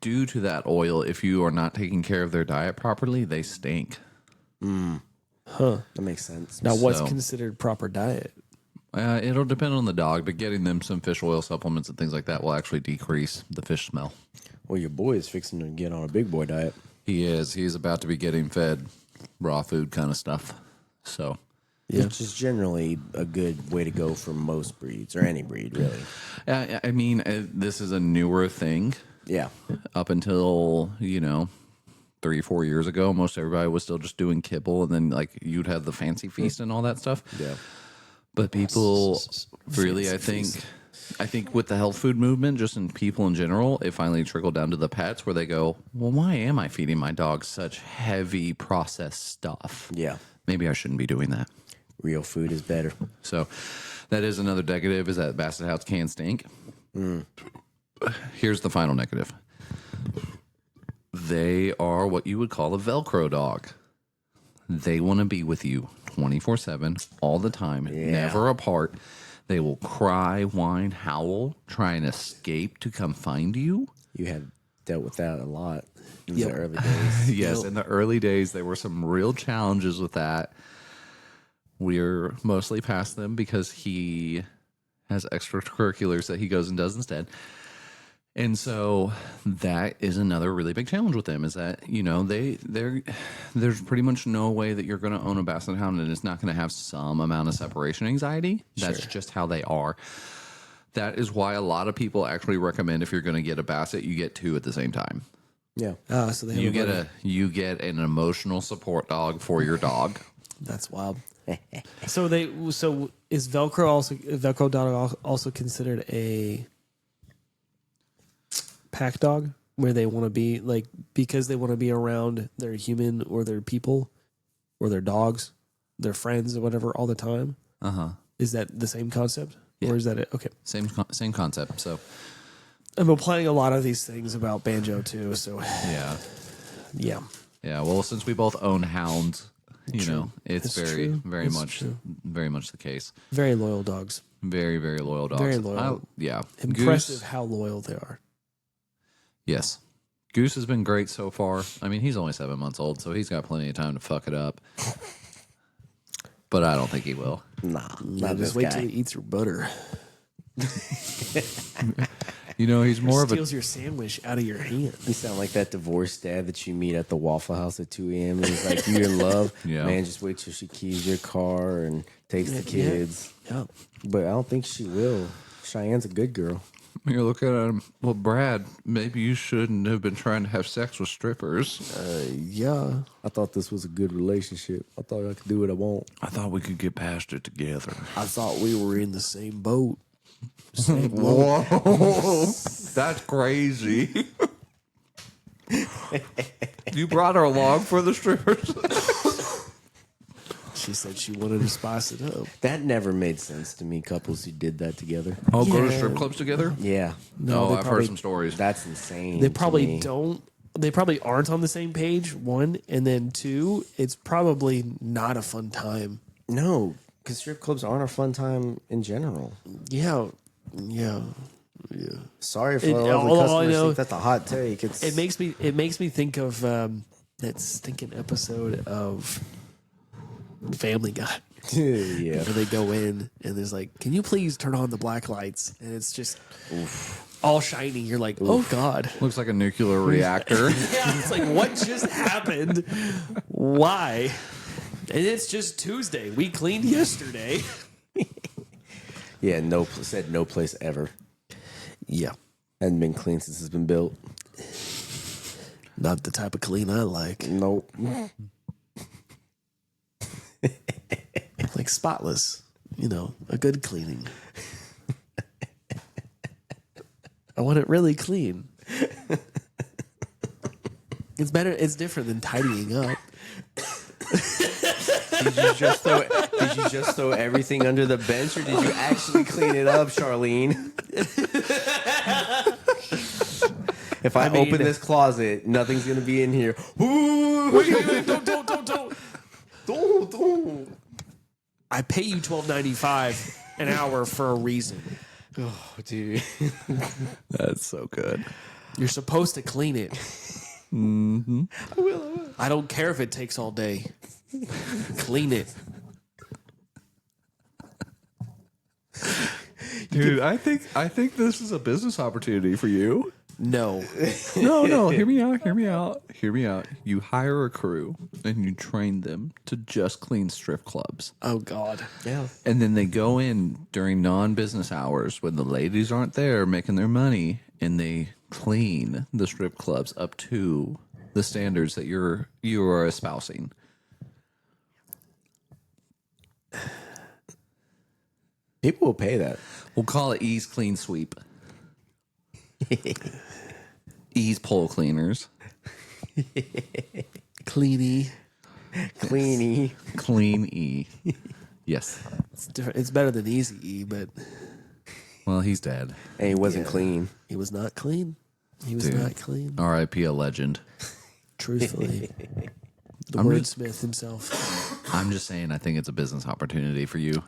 due to that oil, if you are not taking care of their diet properly, they stink. Huh. That makes sense. Now, what's considered proper diet? It'll depend on the dog, but getting them some fish oil supplements and things like that will actually decrease the fish smell. Well, your boy is fixing to get on a big boy diet. He is. He's about to be getting fed raw food kind of stuff. So, yeah. Which is generally a good way to go for most breeds or any breed, really. I mean, this is a newer thing. Yeah. Up until, 3-4 years ago, most everybody was still just doing kibble, and then like you'd have the fancy feast and all that stuff. Yeah. But people really, I think with the health food movement, just in people in general, it finally trickled down to the pets where they go, well, why am I feeding my dog such heavy processed stuff? Yeah. Maybe I shouldn't be doing that. Real food is better. So that is another negative, is that Basset Hounds can stink. Here's the final negative. They are what you would call a Velcro dog. They want to be with you 24/7, all the time, never apart. They will cry, whine, howl, try and escape to come find you. You have dealt with that a lot in the early days. Yes, in the early days, there were some real challenges with that. We're mostly past them because he has extracurriculars that he goes and does instead. And so that is another really big challenge with them, is that, there's pretty much no way that you're going to own a Basset Hound and it's not going to have some amount of separation anxiety. That's just how they are. That is why a lot of people actually recommend, if you're going to get a Basset, you get two at the same time. Yeah. So they have You get an emotional support dog for your dog. That's wild. So is Velcro dog also considered a pack dog where they want to be like because they want to be around their human or their people or their dogs, their friends or whatever all the time? Is that the same concept? Yeah. Or is that it? Okay. Same concept. So I'm applying a lot of these things about banjo too. So yeah. yeah. Well, since we both own hounds, it's That's very true. very That's much true. very much the case. Very loyal dogs. Very very loyal dogs. Very loyal. Yeah. Impressive Goose, how loyal they are. yes. Goose has been great so far. I mean, he's only 7 months old, so he's got plenty of time to fuck it up. But I don't think he will. Nah, not Just this wait guy. till he eats your butter. He's more of a Steals your sandwich out of your hand. You sound like that divorced dad that you meet at the Waffle House at 2 a.m. and he's like, "You're in love, Yeah. man. Just wait till she keys your car and takes the kids." Yeah. But I don't think she will. Cheyenne's a good girl. You're looking at him. Well, Brad, maybe you shouldn't have been trying to have sex with strippers. Yeah. I thought this was a good relationship. I thought I could do what I want. I thought we could get past it together. I thought we were in the same boat. Same boat. Whoa, that's crazy. You brought her along for the strippers? She said she wanted to spice it up. That never made sense to me. Couples who did that together. Oh, go to Yeah. strip clubs together? Yeah, No, they I've probably- heard some stories. that's insane. They to probably me. don't. They probably aren't on the same page. One, and then two, it's probably not a fun time. No, because strip clubs aren't a fun time in general. Yeah. Sorry for It- all the all I customers know- think that's a hot take. It makes me think of that stinking episode of Family Guy. yeah. Where they go in and there's like, can you please turn on the black lights? And it's just all shiny. You're like, oh God. Looks like a nuclear reactor. Yeah, it's like, what just happened? Why? And it's just Tuesday. We cleaned yesterday. Yeah, said no place ever. Yeah. Hadn't been clean since it's been built. Not the type of clean I like. Nope. Like spotless. A good cleaning. I want it really clean. It's better. It's different than tidying up. Did you just throw everything under the bench, or did you actually clean it up, Charlene? If I mean- open this closet, nothing's gonna be in here. Ooh, Wait, don't. don't. I pay you $12.95 an hour for a reason. Oh, dude. That's so good. You're supposed to clean it. I will. I don't care if it takes all day. Clean it. Dude, I think this is a business opportunity for you. No. No, hear me out. You hire a crew and you train them to just clean strip clubs. Oh God. Yeah. And then they go in during non-business hours when the ladies aren't there making their money, and they clean the strip clubs up to the standards that you are espousing. People will pay that. We'll call it Ease Clean Sweep. Ease Pole Cleaners. Cleany. Cleany. Clean E. Yes. It's different. It's better than Easy E, but Well, he's dead. And he wasn't clean. he was not clean. He was Dude. not clean. R.I.P. a legend. Truthfully. The I'm wordsmith himself. I'm just saying I think it's a business opportunity for you.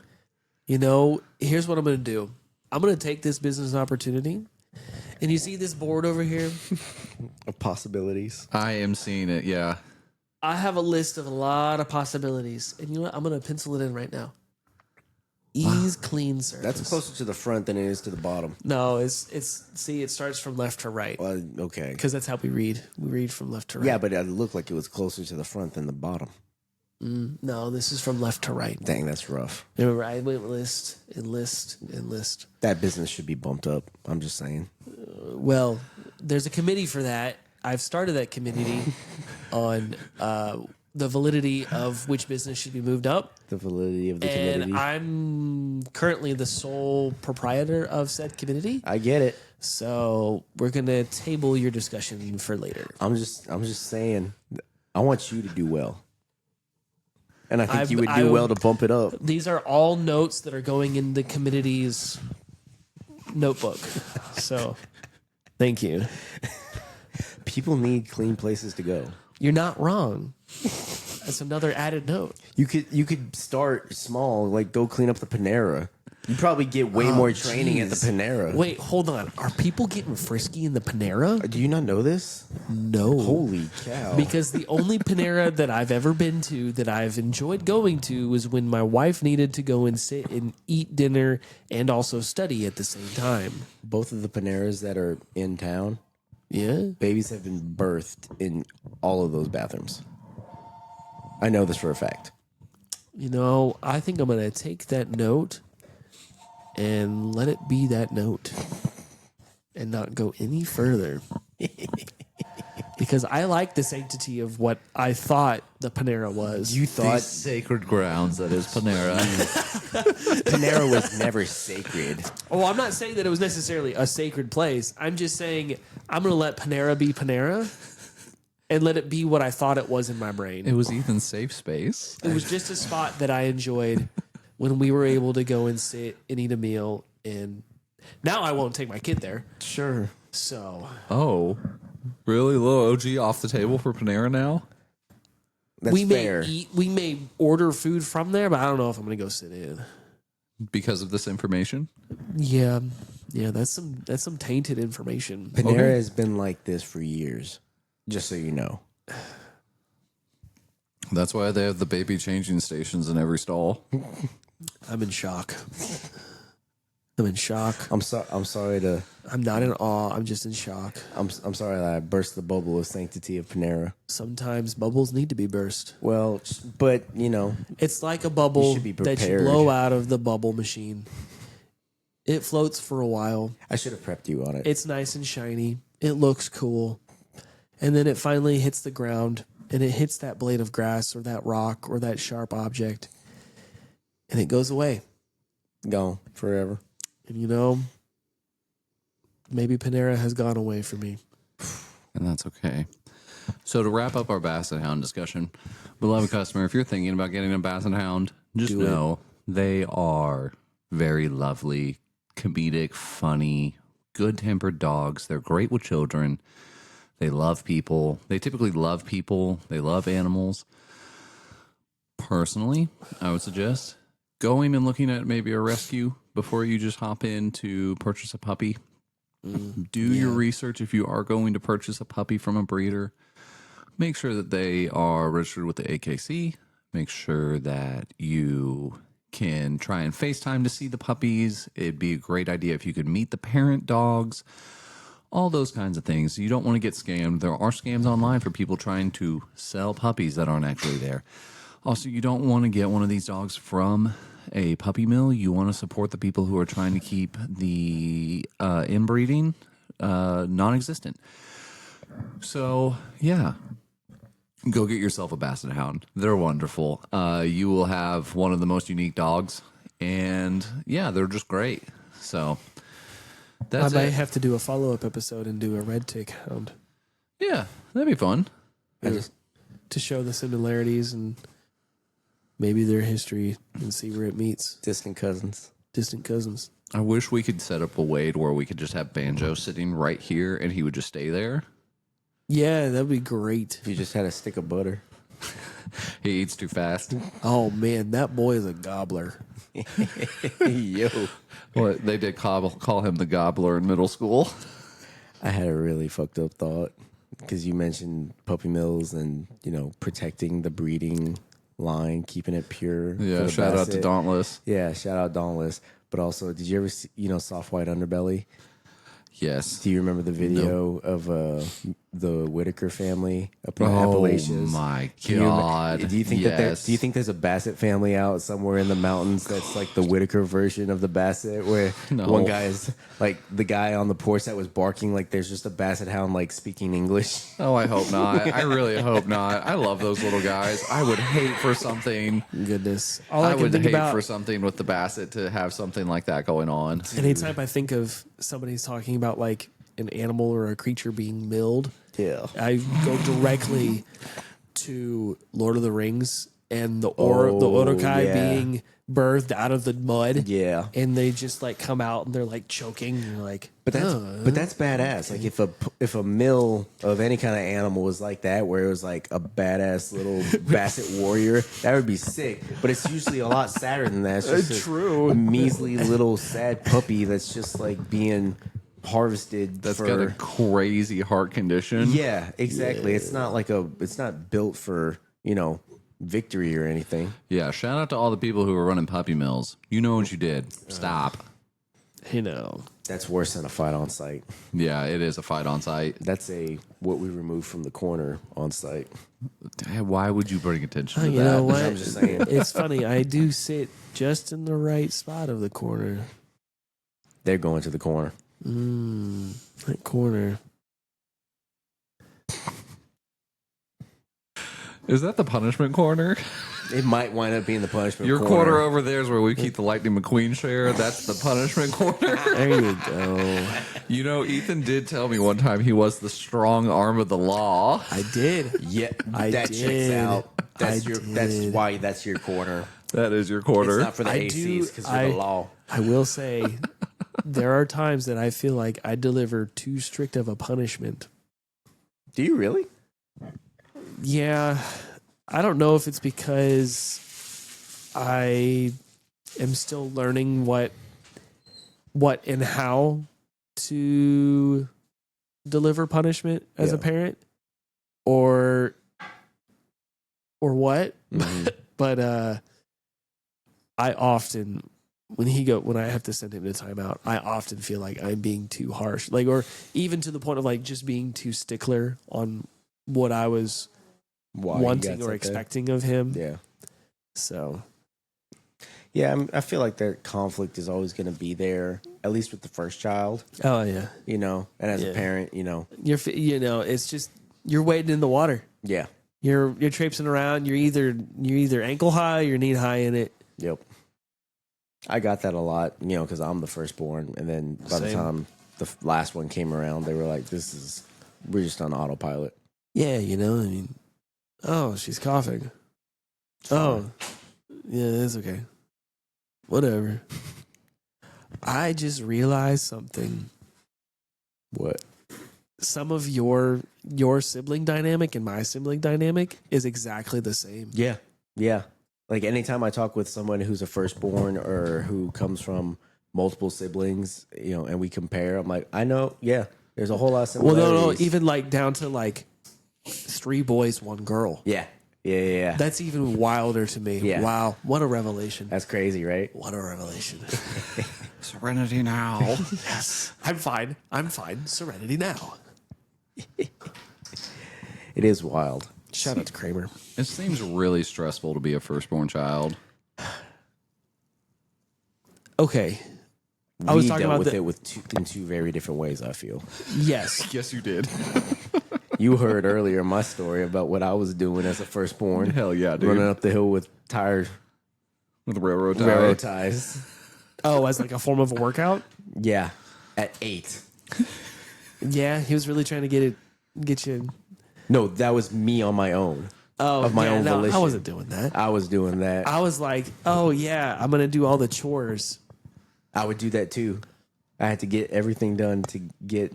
Here's what I'm going to do. I'm going to take this business opportunity. And you see this board over here? Of possibilities. I am seeing it, yeah. I have a list of a lot of possibilities. And you know what? I'm going to pencil it in right now. Ease clean service. That's closer to the front than it is to the bottom. No, it starts from left to right. Well, okay. Because that's how we read. We read from left to right. Yeah, but it looked like it was closer to the front than the bottom. No, this is from left to right. Dang, that's rough. Remember, I went list and list and list. That business should be bumped up. I'm just saying. Well, there's a committee for that. I've started that committee on the validity of which business should be moved up. The validity of the And committee. I'm currently the sole proprietor of said committee. I get it. So we're going to table your discussion for later. I'm just saying, I want you to do well. And I think you would do well to bump it up. These are all notes that are going in the committee's notebook. So thank you. People need clean places to go. You're not wrong. That's another added note. You could start small, like go clean up the Panera. You probably get way more training at the Panera. Wait, hold on. Are people getting frisky in the Panera? Do you not know this? No. Holy cow. Because the only Panera that I've ever been to that I've enjoyed going to was when my wife needed to go and sit and eat dinner and also study at the same time. Both of the Paneras that are in town, Yeah. babies have been birthed in all of those bathrooms. I know this for a fact. You know, I think I'm going to take that note and let it be that note and not go any further. Because I like the sanctity of what I thought the Panera was. You These thought sacred grounds that is Panera. Panera was never sacred. Oh, I'm not saying that it was necessarily a sacred place. I'm just saying I'm going to let Panera be Panera and let it be what I thought it was in my brain. It was Ethan's safe space. It was just a spot that I enjoyed when we were able to go and sit and eat a meal. And now I won't take my kid there. Sure. So Oh, really? Little OG off the table for Panera now? That's we fair. we may order food from there, but I don't know if I'm going to go sit in. Because of this information? Yeah, that's some tainted information. Panera Okay. has been like this for years, just so you know. That's why they have the baby changing stations in every stall. I'm in shock. I'm in shock. I'm sorry to. I'm not in awe. I'm just in shock. I'm sorry that I burst the bubble of sanctity of Panera. Sometimes bubbles need to be burst. Well, but you know, It's like a bubble You should be that you prepared. blow out of the bubble machine. It floats for a while. I should have prepped you on it. It's nice and shiny. It looks cool. And then it finally hits the ground and it hits that blade of grass or that rock or that sharp object. And it goes away. Gone forever. And you know, maybe Panera has gone away from me. And that's okay. So to wrap up our Basset Hound discussion, beloved customer, if you're thinking about getting a Basset Hound, just know they are very lovely, comedic, funny, good-tempered dogs. They're great with children. They love people. They typically love people. They love animals. Personally, I would suggest going and looking at maybe a rescue before you just hop in to purchase a puppy. Do your research if you are going to purchase a puppy from a breeder. Make sure that they are registered with the AKC. Make sure that you can try and FaceTime to see the puppies. It'd be a great idea if you could meet the parent dogs. All those kinds of things. You don't want to get scammed. There are scams online for people trying to sell puppies that aren't actually there. Also, you don't want to get one of these dogs from a puppy mill. You want to support the people who are trying to keep the inbreeding non-existent. So, yeah. Go get yourself a Basset Hound. They're wonderful. You will have one of the most unique dogs. And, yeah, they're just great. So, that's I might it. have to do a follow-up episode and do a red tick hound Yeah, that'd be fun. to show the similarities and maybe their history and see where it meets. Distant cousins. Distant cousins. I wish we could set up a way to where we could just have Banjo sitting right here and he would just stay there. Yeah, that'd be great. If you just had a stick of butter. He eats too fast. Oh man, that boy is a gobbler. Yo. Well, they did call him the gobbler in middle school. I had a really fucked up thought because you mentioned puppy mills and, you know, protecting the breeding line, keeping it pure. for Yeah, the shout out to Basset. Dauntless. Yeah, shout out Dauntless. But also, did you ever see, you know, Soft White Underbelly? Yes. Do you remember the video of the Whitaker family up in the Appalachians? Oh my Can God! do you think yes. do you think there's a Basset family out somewhere in the mountains that's like the Whitaker version of the Basset, where No. one guy is like the guy on the porch that was barking, like there's just a Basset hound like speaking English? Oh, I hope not. I really hope not. I love those little guys. I would hate for something. Goodness. All I, I can would think hate about for something with the Basset to have something like that going on. anytime I think of somebody's talking about like an animal or a creature being milled, Yeah. I go directly to Lord of the Rings and the Urukai yeah. being birthed out of the mud. Yeah. And they just like come out and they're like choking and you're like, But that's badass. Like if a mill of any kind of animal was like that, where it was like a badass little Basset warrior, that would be sick. But it's usually a lot sadder than that. It's just a measly little sad puppy that's just like being harvested. That's got a crazy heart condition. Yeah, exactly. Yeah. It's not built for, victory or anything. Yeah, shout out to all the people who are running puppy mills. You know what you did. Stop. That's worse than a fight on site. Yeah, it is a fight on site. That's what we remove from the corner on site. Why would you bring attention to you that? know what? I'm just saying. It's funny. I do sit just in the right spot of the corner. They're going to the corner. That corner. Is that the punishment corner? It might wind up being the punishment Your corner. corner over there is where we keep the Lightning McQueen chair. That's the punishment corner. There you go. You know, Ethan did tell me one time he was the strong arm of the law. I did. Yeah, I that did. checks out. That's did. That's why that's your corner. That is your corner. It's not for the ACs because you're the law. I will say, there are times that I feel like I deliver too strict of a punishment. Do you really? Yeah. I don't know if it's because I am still learning what and how to deliver punishment as a parent or what. Mm-hmm. But I often when I have to send him to timeout, I often feel like I'm being too harsh. Like, or even to the point of like just being too stickler on what I was wanting or expecting of him. Yeah. So. Yeah, I feel like that conflict is always going to be there, at least with the first child. Oh yeah. And as a parent, it's just you're wading in the water. Yeah. You're traipsing around. You're either ankle high or knee high in it. Yep. I got that a lot, because I'm the firstborn, and then by the time the last one came around, they were like, we're just on autopilot. Yeah, oh, she's coughing. Oh, yeah, that's okay. Whatever. I just realized something. What? Some of your sibling dynamic and my sibling dynamic is exactly the same. Yeah. Yeah. Like anytime I talk with someone who's a firstborn or who comes from multiple siblings, and we compare, I'm like, I know, yeah, there's a whole lot of similarities. Well, no, even like down to like 3 boys, 1 girl. Yeah. Yeah. That's even wilder to me. Yeah. Wow. What a revelation. That's crazy, right? What a revelation. Serenity now. Yes. I'm fine. Serenity now. It is wild. Shout out to Kramer. It seems really stressful to be a firstborn child. Okay. I was talking about it in 2 very different ways, I feel. Yes. Yes, you did. You heard earlier my story about what I was doing as a firstborn. Hell yeah, dude. Running up the hill with With railroad ties. Oh, as like a form of a workout? Yeah. At 8. Yeah, he was really trying to get you. No, that was me on my own. Oh, of my own volition. I wasn't doing that. I was doing that. I was like, oh yeah, I'm gonna do all the chores. I would do that too. I had to get everything done to get,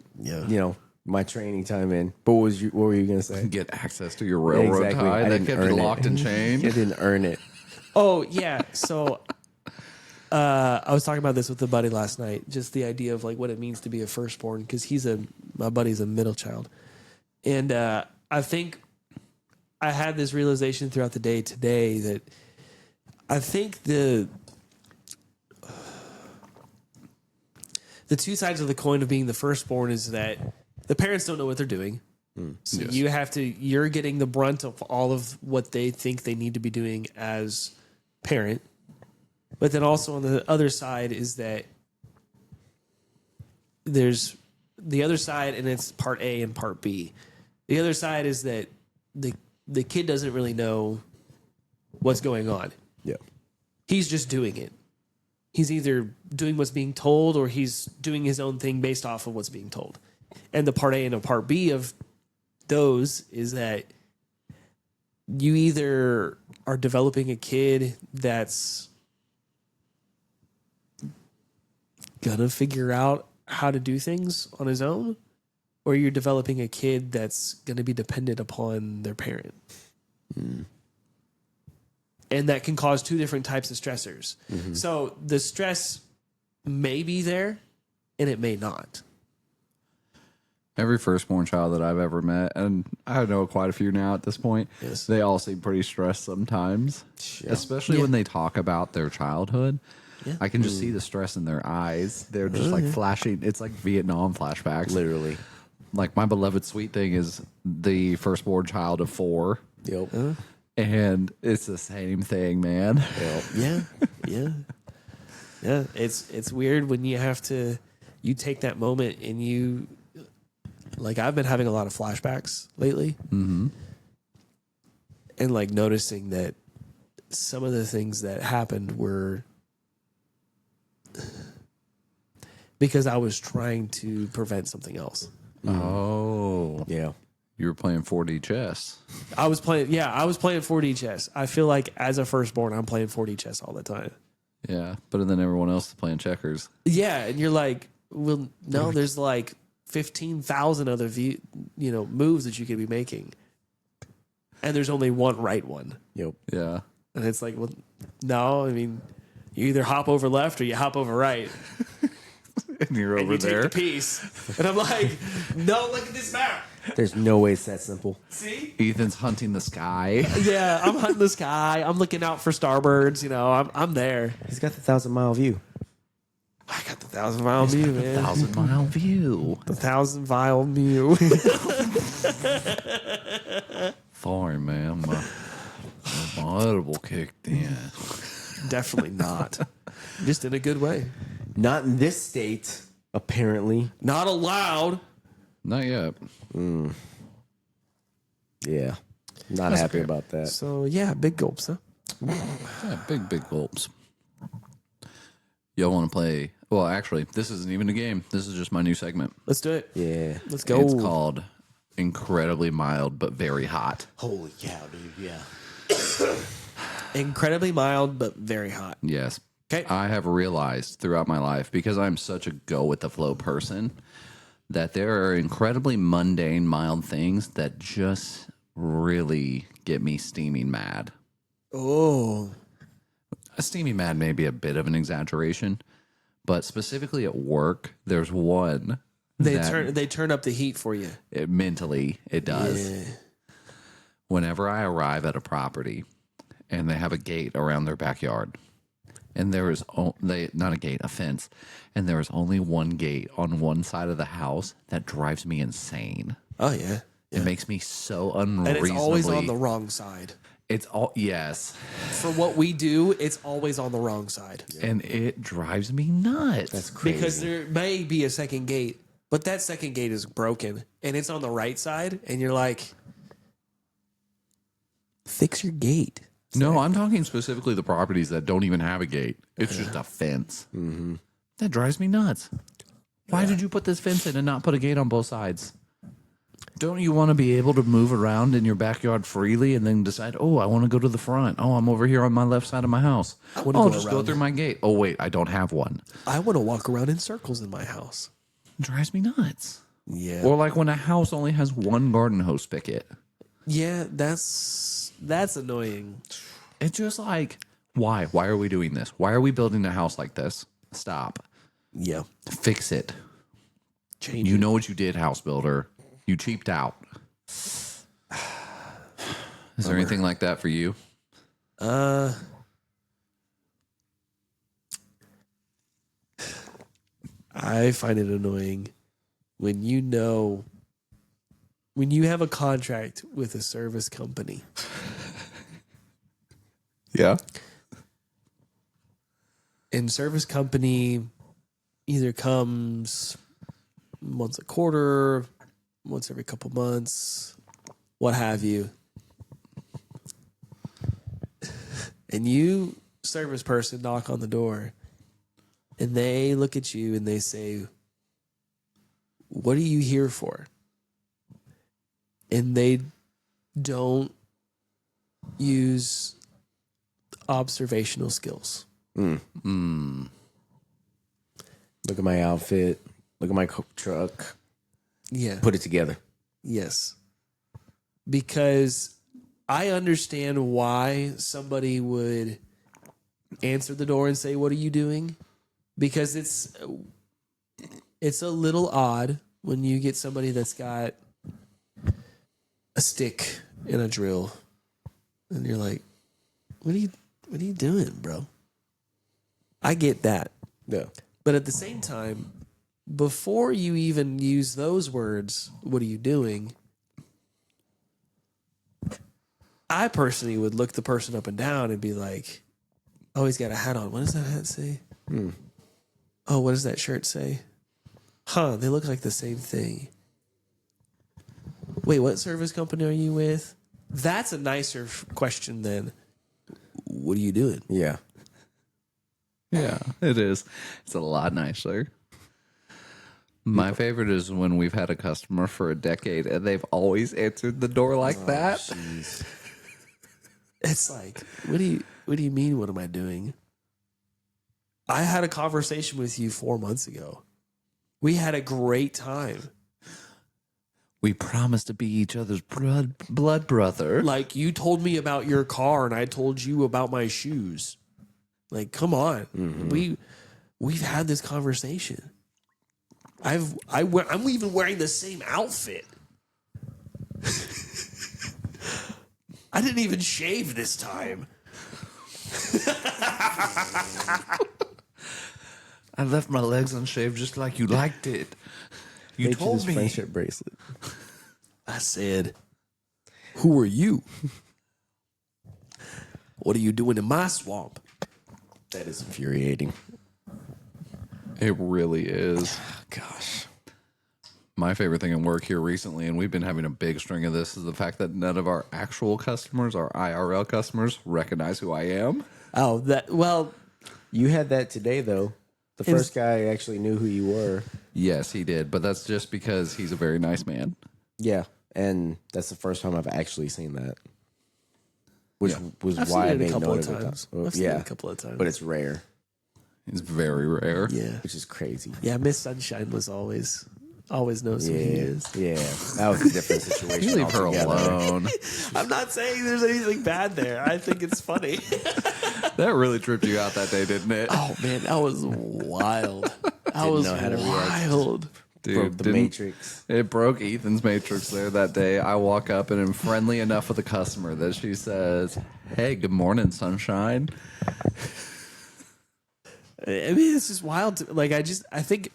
my training time in. But what were you gonna say? Get access to your railroad tie that kept you locked and chained. I didn't earn it. Oh yeah, so I was talking about this with a buddy last night. Just the idea of like what it means to be a firstborn, because my buddy's a middle child, and I think I had this realization throughout the day today that I think the 2 sides of the coin of being the firstborn is that the parents don't know what they're doing. So Yes. you're getting the brunt of all of what they think they need to be doing as parent. But then also on the other side is that there's the other side, and it's part A and part B. The other side is that the kid doesn't really know what's going on. Yeah. He's just doing it. He's either doing what's being told or he's doing his own thing based off of what's being told. And the part A and the part B of those is that you either are developing a kid that's gonna figure out how to do things on his own, or you're developing a kid that's gonna be dependent upon their parent. And that can cause two different types of stressors. So the stress may be there and it may not. Every firstborn child that I've ever met, and I know quite a few now at this point, Yes. they all seem pretty stressed sometimes, especially Yeah. when they talk about their childhood. Yeah. I can just see the stress in their eyes. They're just like flashing. It's like Vietnam flashbacks. Literally. Like my beloved sweet thing is the firstborn child of 4. Yep. And it's the same thing, man. Yeah. Yeah. Yeah. It's weird when you take that moment and you, like, I've been having a lot of flashbacks lately. Mm-hmm. And like noticing that some of the things that happened were because I was trying to prevent something else. Oh. Yeah. You were playing 4D chess. I was playing 4D chess. I feel like as a firstborn, I'm playing 4D chess all the time. Yeah. But then everyone else is playing checkers. Yeah, and you're like, well, no, there's like 15,000 other moves that you could be making, and there's only one right one. Yep. Yeah. And it's like, well, no, I mean, you either hop over left or you hop over right, And you're and over you there. take the piece. And I'm like, no, look at this map. There's no way it's that simple. See? Ethan's hunting the sky. Yeah, I'm hunting the sky. I'm looking out for starbirds. I'm there. He's got the 1,000-mile view. I got the 1,000-mile view, man. 1,000-mile view. The 1,000-mile view. Sorry, man. My edible kicked in. Definitely not. Just in a good way. Not in this state, apparently. Not allowed. Not yet. Yeah. Not happy about that. So yeah, big gulps, huh? Yeah, big gulps. Y'all want to play? Well, actually, this isn't even a game. This is just my new segment. Let's do it. Yeah. Let's go. It's called Incredibly Mild But Very Hot. Holy cow, dude. Yeah. Incredibly mild, but very hot. Yes. 'Kay. I have realized throughout my life, because I'm such a go with the flow person, that there are incredibly mundane, mild things that just really get me steaming mad. Oh. A steaming mad may be a bit of an exaggeration, but specifically at work, there's one They turn up the heat for you. mentally it does. Yeah. Whenever I arrive at a property and they have a gate around their backyard, and there is not a gate, a fence, and there is only one gate on one side of the house, that drives me insane. Oh yeah. It makes me so And unreasonably. it's always on the wrong side. It's all yes, For what we do, it's always on the wrong side. and it drives me nuts. That's crazy. Because there may be a second gate, but that second gate is broken and it's on the right side, and you're like, fix your gate. No, I'm talking specifically the properties that don't even have a gate. It's just a fence. Mm-hmm. That drives me nuts. Why did you put this fence in and not put a gate on both sides? Don't you want to be able to move around in your backyard freely and then decide, oh, I want to go to the front. Oh, I'm over here on my left side of my house. wanna I'll go just go around. through my gate. Oh, wait, I don't have one. I want to walk around in circles in my house. It drives me nuts. Yeah. Or like when a house only has one garden hose spigot. Yeah, that's annoying. It's just like, why? Why are we doing this? Why are we building a house like this? Stop. Yeah. Fix it. Change You it. know what you did, house builder. You cheaped out. Is there anything like that for you? I find it annoying when you know when you have a contract with a service company, Yeah. and service company either comes once a quarter, once every couple months, what have you, and you, service person, knock on the door, and they look at you and they say, "What are you here for?" And they don't use observational skills. Look at my outfit. Look at my truck. Yeah. Put it together. Yes. Because I understand why somebody would answer the door and say, "What are you doing?" Because it's a little odd when you get somebody that's got a stick and a drill and you're like, what are you doing, bro? I get that. Yeah. But at the same time, before you even use those words, what are you doing? I personally would look the person up and down and be like, "Oh, he's got a hat on. What does that hat say? Oh, what does that shirt say? Huh, they look like the same thing. Wait, what service company are you with?" That's a nicer question than, "What are you doing?" Yeah. Yeah, it is. It's a lot nicer. My favorite is when we've had a customer for a decade and they've always answered the door like that. Jeez. It's like, what do you mean, what am I doing? I had a conversation with you 4 months ago. We had a great time. We promised to be each other's blood brother. Like, you told me about your car and I told you about my shoes. Like, come on. We've had this conversation. I'm even wearing the same outfit. I didn't even shave this time. I left my legs unshaved just like you liked it. You Make told this me. friendship bracelet. I said, "Who are you? What are you doing in my swamp?" That is infuriating. It really is. Gosh. My favorite thing in work here recently, and we've been having a big string of this, is the fact that none of our actual customers, our IRL customers, recognize who I am. Oh, You had that today, though. The first guy actually knew who you were. Yes, he did, but that's just because he's a very nice man. Yeah. And that's the first time I've actually seen that. Which was I've why I seen it a made couple note of of it. times. Well, I've seen it a couple of times. But it's rare, He's very rare. Yeah. which is crazy. Yeah, Miss Sunshine was always knows who he is. Yeah. That was a different situation. Leave her altogether. alone. I'm not saying there's anything bad there. I think it's funny. Oh, That really tripped you out that day, didn't it? Oh man, that was wild. That was know how to react. wild. Dude, Broke the didn't- Matrix. It broke Ethan's matrix there that day. I walk up and am friendly enough with the customer that she says, "Hey, good morning, sunshine." I mean, it's just wild. Like, I think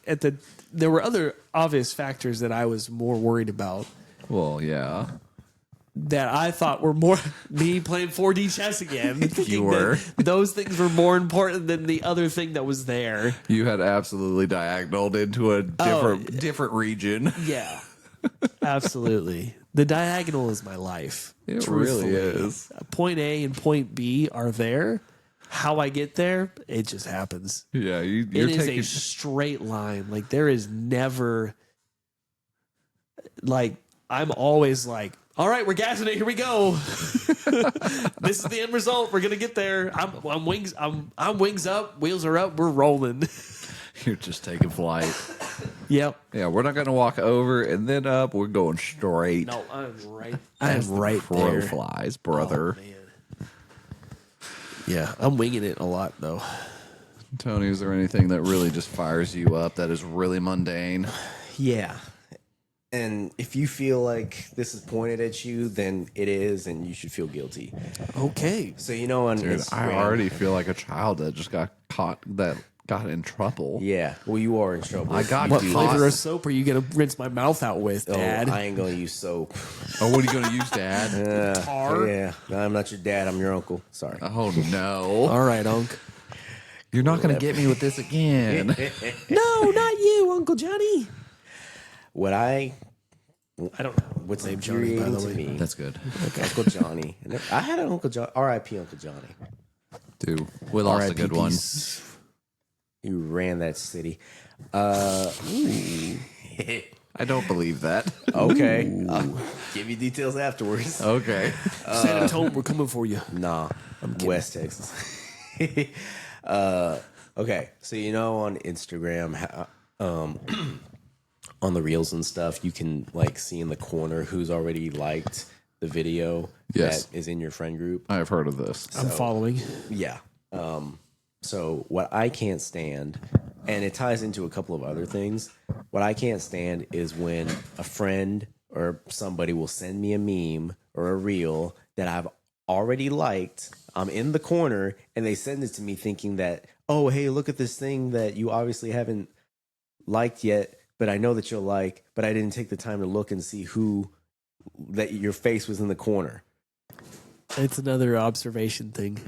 there were other obvious factors that I was more worried about Well, yeah. that I thought were more me playing 4D chess again. thinking were. that those things were more important than the other thing that was there. You had absolutely diagonaled into a different region. Yeah, absolutely. The diagonal is my life. It truthfully. really is. Point A and point B are there. How I get there, it just happens. Yeah, you're It is taking. a straight line. Like, there is never, like, I'm always like, all right, we're gassing it. Here we go. This is the end result. We're gonna get there. I'm wings. I'm wings up. Wheels are up. We're rolling. You're just taking flight. Yep. Yeah, we're not going to walk over and then up. We're going straight. No, I'm right. As I'm the right crow there. flies, brother. Oh, man. Yeah, I'm winging it a lot though. Tony, is there anything that really just fires you up that is really mundane? Yeah. And if you feel like this is pointed at you, then it is, and you should feel guilty. Okay. So, you know, on Dude, I Instagram, already feel like a child that just got caught, that Got in trouble. Yeah. Well, you are in trouble. I got What you. flavor of soap are you gonna rinse my mouth out with, Oh, Dad? I ain't gonna use soap. Oh, what are you going to use, Dad? Tar? Yeah. No, I'm not your dad. I'm your uncle. Sorry. Oh, no. All right, Unc. You're not going to get me with this again. No, not you, Uncle Johnny. What I I don't know. what's Name Johnny, by infuriating the to way. me, That's good. Uncle Johnny. I had an Uncle John. R.I.P. Uncle Johnny. Dude, we lost a good one. You ran that city. I don't believe that. Okay. I'll give you details afterwards. Okay. San Antonio, we're coming for you. Nah, West Texas. Okay, so on Instagram, on the reels and stuff, you can like see in the corner who's already liked the video Yes. that is in your friend group. I've heard of this. I'm following. Yeah. So what I can't stand, and it ties into a couple of other things. What I can't stand is when a friend or somebody will send me a meme or a reel that I've already liked. I'm in the corner and they send it to me thinking that, oh, hey, look at this thing that you obviously haven't liked yet, but I know that you'll like, but I didn't take the time to look and see who that your face was in the corner. It's another observation thing.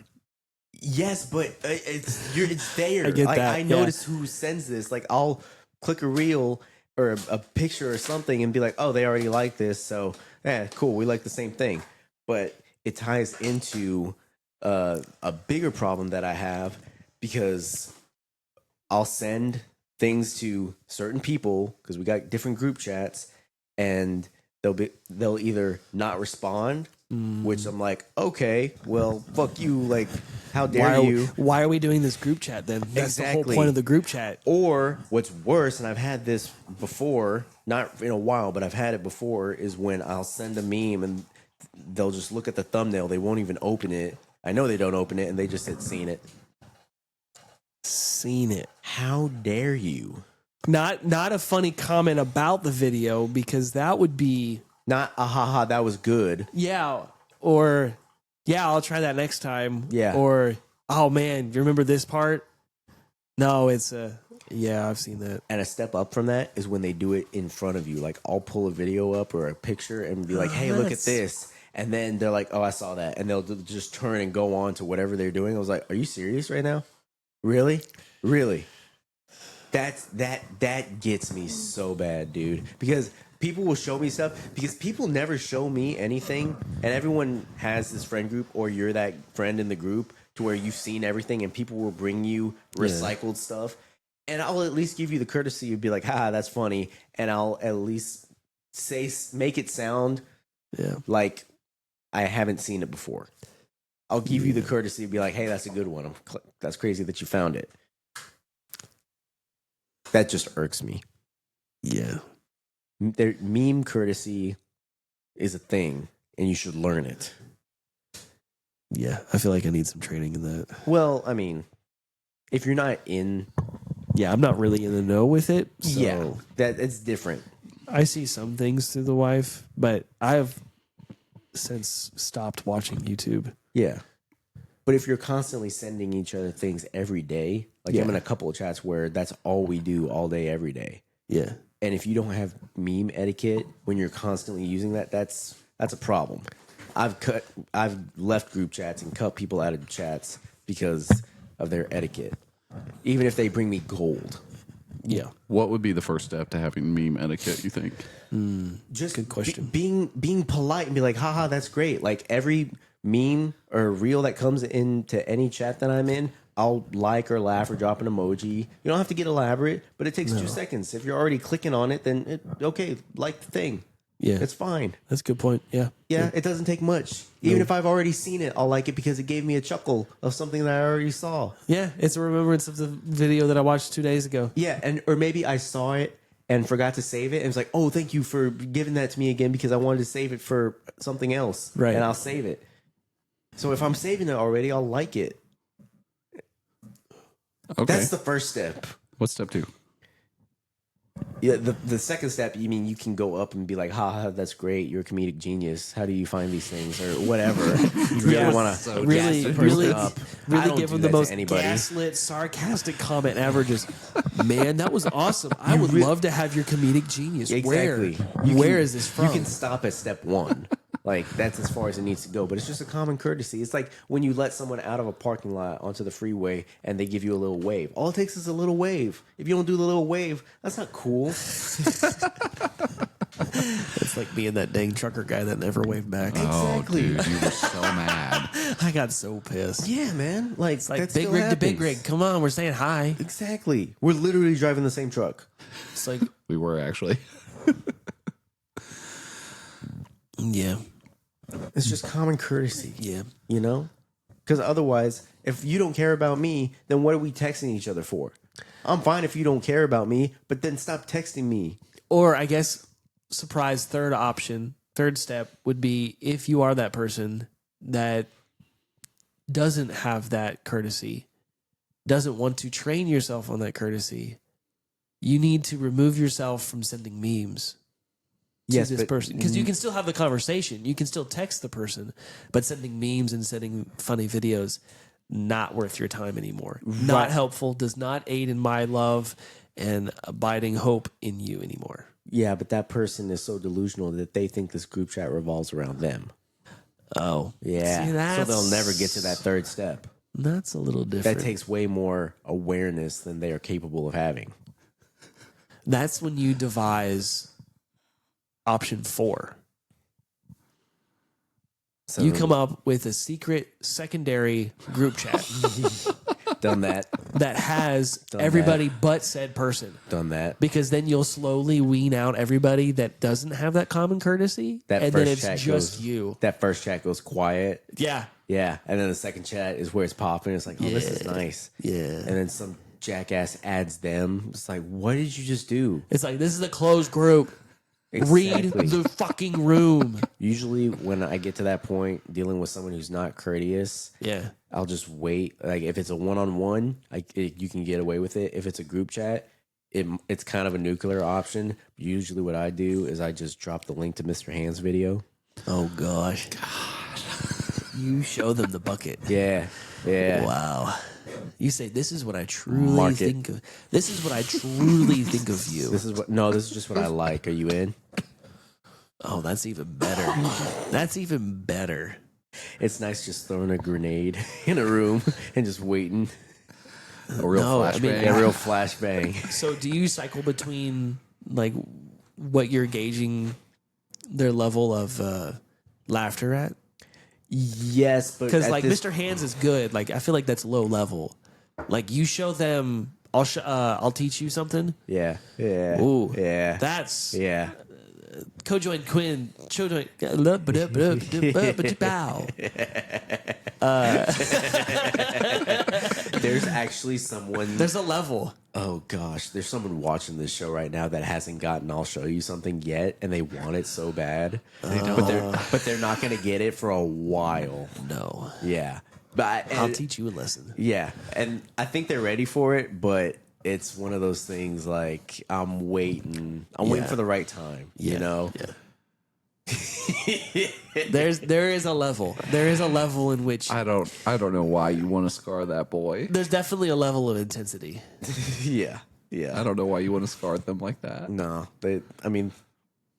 Yes, but it's there. I get like, that, I notice who sends this. Like, I'll click a reel or a picture or something and be like, oh, they already like this. So, yeah, cool. We like the same thing. But it ties into a bigger problem that I have because I'll send things to certain people because we got different group chats and they'll either not respond, which I'm like, okay, well, fuck you. Like, how dare you? Why are we doing this group chat then? That's the whole Exactly. point of the group chat. Or what's worse, and I've had this before, not in a while, but I've had it before, is when I'll send a meme and they'll just look at the thumbnail. They won't even open it. I know they don't open it, and they just said, seen it. Seen it. How dare you? Not a funny comment about the video because that would be Not a haha, that was good. yeah, or yeah, I'll try that next time. Yeah. Or oh man, you remember this part? No, it's yeah, I've seen that. And a step up from that is when they do it in front of you. Like, I'll pull a video up or a picture and be like, hey, look at this. And then they're like, oh, I saw that. And they'll just turn and go on to whatever they're doing. I was like, are you serious right now? Really? Really? That gets me so bad, dude. Because people will show me stuff. Because people never show me anything. And everyone has this friend group, or you're that friend in the group to where you've seen everything and people will bring you recycled stuff. And I'll at least give you the courtesy to be like, haha, that's funny. And I'll at least make it sound like I haven't seen it before. I'll give you the courtesy to be like, hey, that's a good one. That's crazy that you found it. That just irks me. Yeah. Meme courtesy is a thing, and you should learn it. Yeah, I feel like I need some training in that. Well, I mean, if you're not in... Yeah, I'm not really in the know with it. So Yeah, it's different. I see some things through the wife, but I've since stopped watching YouTube. Yeah. But if you're constantly sending each other things every day, like I'm in a couple of chats where that's all we do all day, every day. Yeah. And if you don't have meme etiquette when you're constantly using that, that's a problem. I've left group chats and cut people out of chats because of their etiquette, even if they bring me gold. Yeah. What would be the first step to having meme etiquette, you think? Just good question. Being polite and be like, haha, that's great. Like, every meme or reel that comes into any chat that I'm in, I'll like or laugh or drop an emoji. You don't have to get elaborate, but it takes 2 seconds. If you're already clicking on it, then okay, like the thing. Yeah. It's fine. That's a good point. Yeah. Yeah, it doesn't take much. Even if I've already seen it, I'll like it because it gave me a chuckle of something that I already saw. Yeah. It's a remembrance of the video that I watched 2 days ago. Yeah, or maybe I saw it and forgot to save it. And was like, oh, thank you for giving that to me again because I wanted to save it for something else. Right. And I'll save it. So if I'm saving it already, I'll like it. Okay. That's the first step. What's step 2? Yeah, the second step, you mean you can go up and be like, ha, that's great. You're a comedic genius. How do you find these things or whatever? You really want to really give them the most gaslit, sarcastic comment ever. Just, man, that was awesome. I would love to have your comedic genius. Exactly. Where is this from? You can stop at step 1. Like, that's as far as it needs to go. But it's just a common courtesy. It's like when you let someone out of a parking lot onto the freeway and they give you a little wave. All it takes is a little wave. If you don't do the little wave, that's not cool. It's like being that dang trucker guy that never waved back. Exactly. Oh, dude, you were so mad. I got so pissed. Yeah, man. Like, It's like big rig to big rig. Come on, we're saying hi. Exactly. We're literally driving the same truck. It's like, We were actually. yeah. It's just common courtesy. Yeah. You know? Because otherwise, if you don't care about me, then what are we texting each other for? I'm fine if you don't care about me, but then stop texting me. Or I guess, surprise, third step would be if you are that person that doesn't have that courtesy, doesn't want to train yourself on that courtesy, you need to remove yourself from sending memes to this person. Because you can still have the conversation. You can still text the person, but sending memes and sending funny videos, not worth your time anymore. Not helpful, does not aid in my love and abiding hope in you anymore. Yeah, but that person is so delusional that they think this group chat revolves around them. Oh. Yeah. See, so they'll never get to that third step. That's a little different. That takes way more awareness than they are capable of having. That's when you devise option 4. So You come up with a secret secondary group chat done that. that has everybody but said person. Done that. Because then you'll slowly wean out everybody that doesn't have that common courtesy. That and first then it's chat just goes, you. That first chat goes quiet. Yeah. Yeah. And then the second chat is where it's popping. It's like, oh, this is nice. Yeah. And then some jackass adds them. It's like, what did you just do? It's like, this is a closed group. Read the fucking room. Usually when I get to that point, dealing with someone who's not courteous, Yeah. I'll just wait. Like if it's a one-on-one, you can get away with it. If it's a group chat, it's kind of a nuclear option. Usually what I do is I just drop the link to Mr. Hand's video. Oh, gosh. God. You show them the bucket. Yeah. Yeah. Wow. You say, this is what I truly think of. This is what I truly think of you. This is just what I like. Are you in? Oh, that's even better. That's even better. It's nice just throwing a grenade in a room and just waiting. A real flashbang. A real flashbang. So do you cycle between like what you're gauging their level of laughter at? Yes, but because like Mr. Hands is good. Like I feel like that's low level. Like you show them, I'll teach you something. Yeah, yeah. Ooh, yeah. That's yeah. Co-join Quinn. Co-join. Bow. There's actually someone. There's a level. Oh gosh, there's someone watching this show right now that hasn't gotten "I'll show you something" yet, and they want it so bad, but they're not going to get it for a while. No. Yeah, but I'll teach you a lesson. Yeah, and I think they're ready for it, but it's one of those things like I'm waiting for the right time. You know. Yeah. there is a level. There is a level in which I don't know why you want to scar that boy. There's definitely a level of intensity. Yeah. I don't know why you want to scar them like that. No,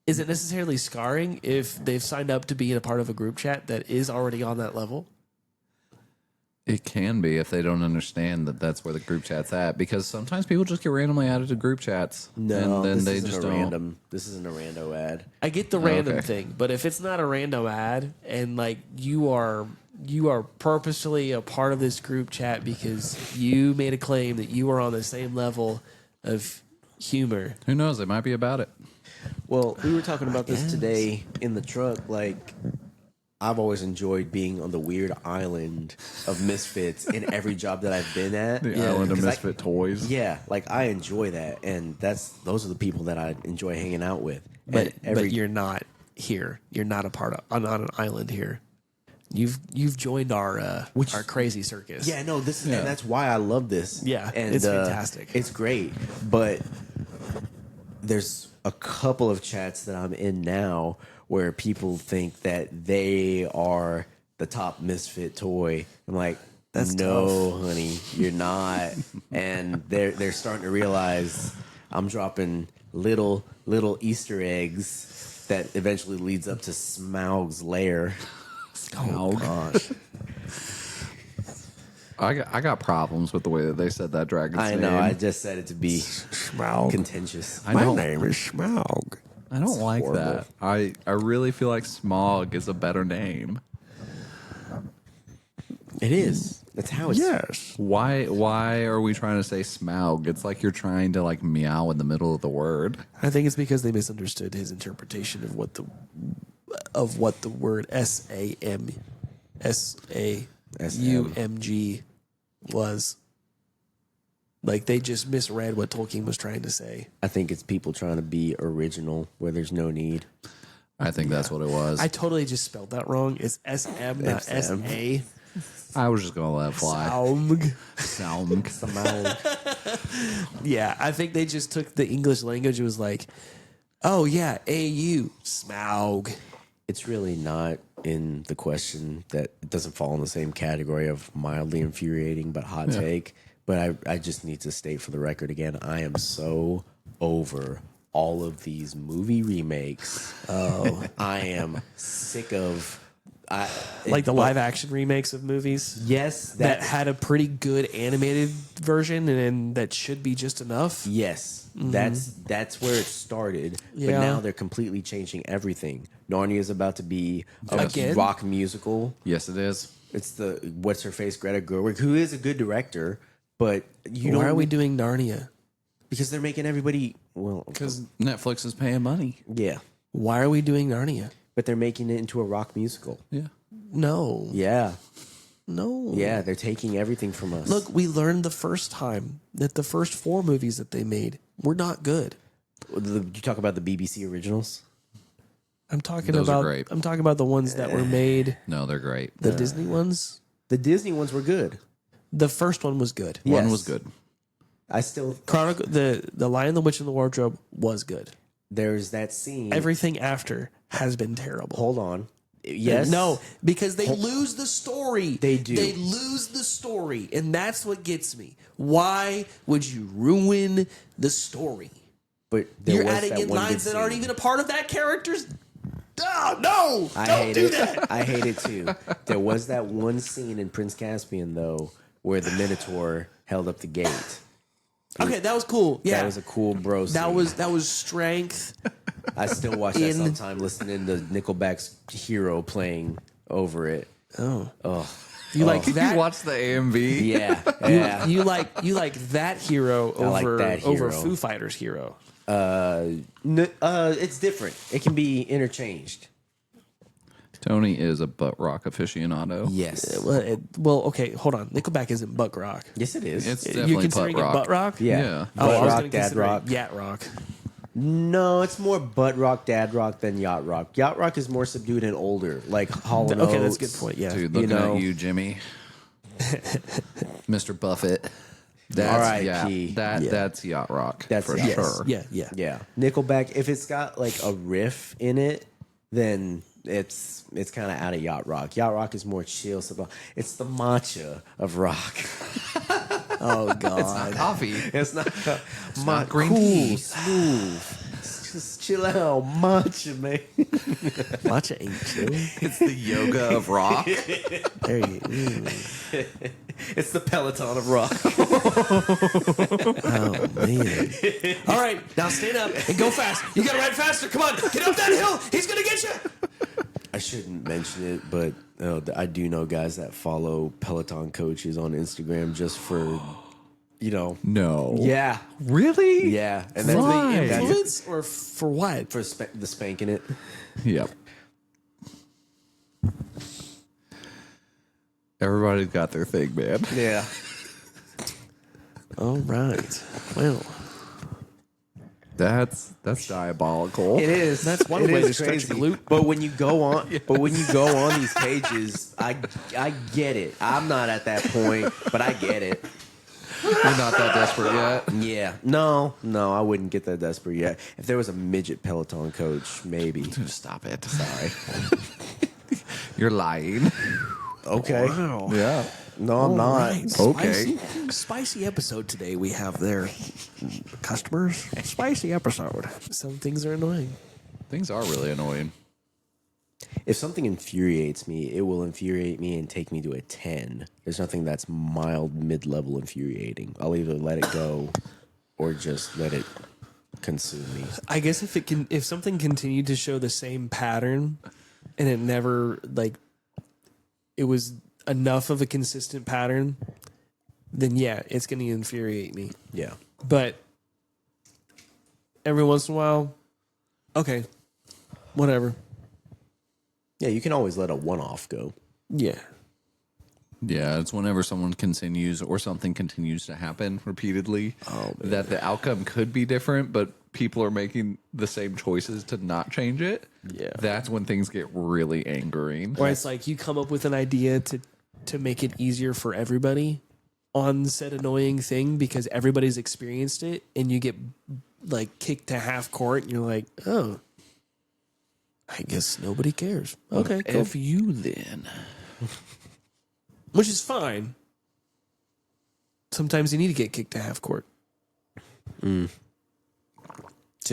is it necessarily scarring if they've signed up to be a part of a group chat that is already on that level? It can be if they don't understand that that's where the group chat's at, because sometimes people just get randomly added to group chats. No, and then this they isn't just a don't. random. This isn't a rando ad. I get the random thing, but if it's not a random ad and like you are purposely a part of this group chat because you made a claim that you are on the same level of humor. Who knows? They might be about it. Well, we were talking about this today in the truck. Like, I've always enjoyed being on the weird island of misfits in every job that I've been at. The island of misfit toys. Yeah, like I enjoy that, and those are the people that I enjoy hanging out with. But you're not here. You're not a part of on an island here. You've joined our crazy circus. Yeah, no, this is and that's why I love this. Yeah, and it's fantastic. It's great, but there's a couple of chats that I'm in now where people think that they are the top misfit toy. I'm like, That's no, tough. honey, you're not. And they're starting to realize I'm dropping little Easter eggs that eventually leads up to Smaug's lair. Oh gosh. I got problems with the way that they said that dragon's I name. know. I just said it to be Smaug. contentious. I don't, is Smaug. I don't like horrible. that. I really feel like Smaug is a better name. It is. That's how it's. Yes. Why are we trying to say Smaug? It's like you're trying to like meow in the middle of the word. I think it's because they misunderstood his interpretation of what the word SAUMG was. Like they just misread what Tolkien was trying to say. I think it's people trying to be original where there's no need. I think that's what it was. I totally just spelled that wrong. It's SM, not SM. SA. I was just gonna let it fly. Saumg. Smaug. Yeah, I think they just took the English language and was like, oh yeah, AU, Smaug. It's really not in the question that it doesn't fall in the same category of mildly infuriating but hot take. But I just need to state for the record again, I am so over all of these movie remakes. Oh, I am sick of Like the live action remakes of movies. yes, That had a pretty good animated version and that should be just enough. yes, that's where it started. Yeah. But now they're completely changing everything. Narnia is about to be a Again? rock musical. Yes, it is. It's the what's her face Greta Gerwig, who is a good director, but Why are we doing Narnia? because they're making everybody Because Netflix is paying money. yeah, Why are we doing Narnia? but they're making it into a rock musical. Yeah. No. Yeah, No. yeah, they're taking everything from us. Look, we learned the first time that the first 4 movies that they made were not good. You talk about the BBC originals. I'm talking Those are about great. I'm talking about the ones that were made, No, they're great. the Disney ones. The Disney ones were good. The first one was good. Yes. One was good. I still Chronicle the Lion, the Witch, and the Wardrobe was good. there's that scene. Everything after has been terrible. Hold on. Yes. No, because they lose the story. They do. They lose the story, and that's what gets me. Why would you ruin the story? But there You're was adding that in one lines good that aren't scene. even a part of that character's. Oh, no! I Don't hate do it. that. I hate it too. There was that one scene in Prince Caspian though, where the Minotaur held up the gate. Okay, that was cool. Yeah, That was a cool bro. that scene. was strength. I still watch that in- sometime, listening to Nickelback's "Hero" playing over it. Oh, Oh, you like Did that? you watch the AMV? yeah, yeah. You like that hero like over that over hero. Foo Fighters hero. It's different. It can be interchanged. Tony is a butt rock aficionado. Yes, Well, okay, hold on. Nickelback isn't butt rock. yes, it is. It's You're definitely considering butt rock. it butt rock? yeah. Yeah. Oh, I Butt was rock, going to dad consider rock. it yacht rock. No, it's more butt rock, dad rock than yacht rock. Yacht rock is more subdued and older, like Hall and Okay, that's a Oates. good point. Yeah. Dude, looking know. at you, Jimmy. Mr. Buffett. That's, R.I.P.. That's yacht rock. That's for yacht rock. sure. Yeah. Yeah, Nickelback. If it's got like a riff in it, then it's kind of out of yacht rock. Yacht rock is more chill. So it's the matcha of rock. Oh God. Coffee. It's not not green cool, tea. smooth. Just chill out, matcha, man. Matcha ain't chill. It's the yoga of rock. There you go. It's the Peloton of rock. Oh man. All right, now stand up and go fast. You gotta ride faster. Come on, get up that hill. He's gonna get you. I shouldn't mention it, but I do know guys that follow Peloton coaches on Instagram just for, No. yeah, Really? yeah, and For Why? the that's influence or for what? for the spanking it. Yep. Everybody's got their thing, man. Yeah, All right. Well, That's diabolical. it is. That's one It way is to stretch a crazy. glute. But when you go on, these pages, I get it. I'm not at that point, but I get it. You're not that desperate yet. Yeah. No, I wouldn't get that desperate yet. If there was a midget Peloton coach, maybe. Dude, stop it. Sorry. You're lying. Okay. Yeah. No, I'm not. Okay. Spicy episode today we have there, customers. Spicy episode. Some things are annoying. Things are really annoying. If something infuriates me, it will infuriate me and take me to a 10. There's nothing that's mild, mid-level infuriating. I'll either let it go or just let it consume me. I guess if something continued to show the same pattern and it never it was enough of a consistent pattern, then yeah, it's going to infuriate me. Yeah. But every once in a while, okay, whatever. Yeah, you can always let a one-off go. Yeah. Yeah, it's whenever someone continues or something continues to happen repeatedly that the outcome could be different, but people are making the same choices to not change it. Yeah. That's when things get really angering. Or it's like you come up with an idea to make it easier for everybody on said annoying thing because everybody's experienced it, and you get kicked to half court, and you're like, oh, I guess nobody cares. Okay, cool. F you then. Which is fine. Sometimes you need to get kicked to half court. To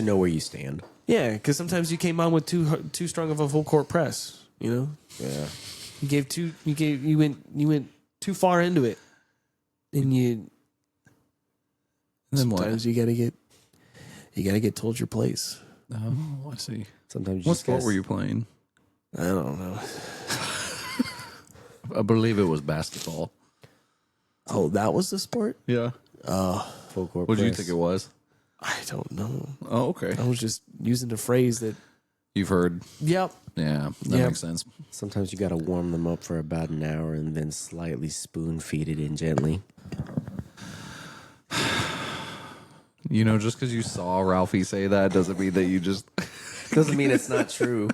know where you stand. Yeah, because sometimes you came on with too strong of a full court press. You know. Yeah. You went too far into it, and then sometimes you gotta get told your place. Oh, I see. Sometimes you What just sport gotta- were you playing? I don't know. I believe it was basketball. Oh, that was the sport? Yeah. full court What did you press. think it was? I don't know. Oh, okay. I was just using the phrase that. You've heard. Yep. Yeah, that Yep. makes sense. Sometimes you got to warm them up for about an hour and then slightly spoon feed it in gently. You know, just because you saw Ralphie say that doesn't mean that you just. Doesn't mean it's not true.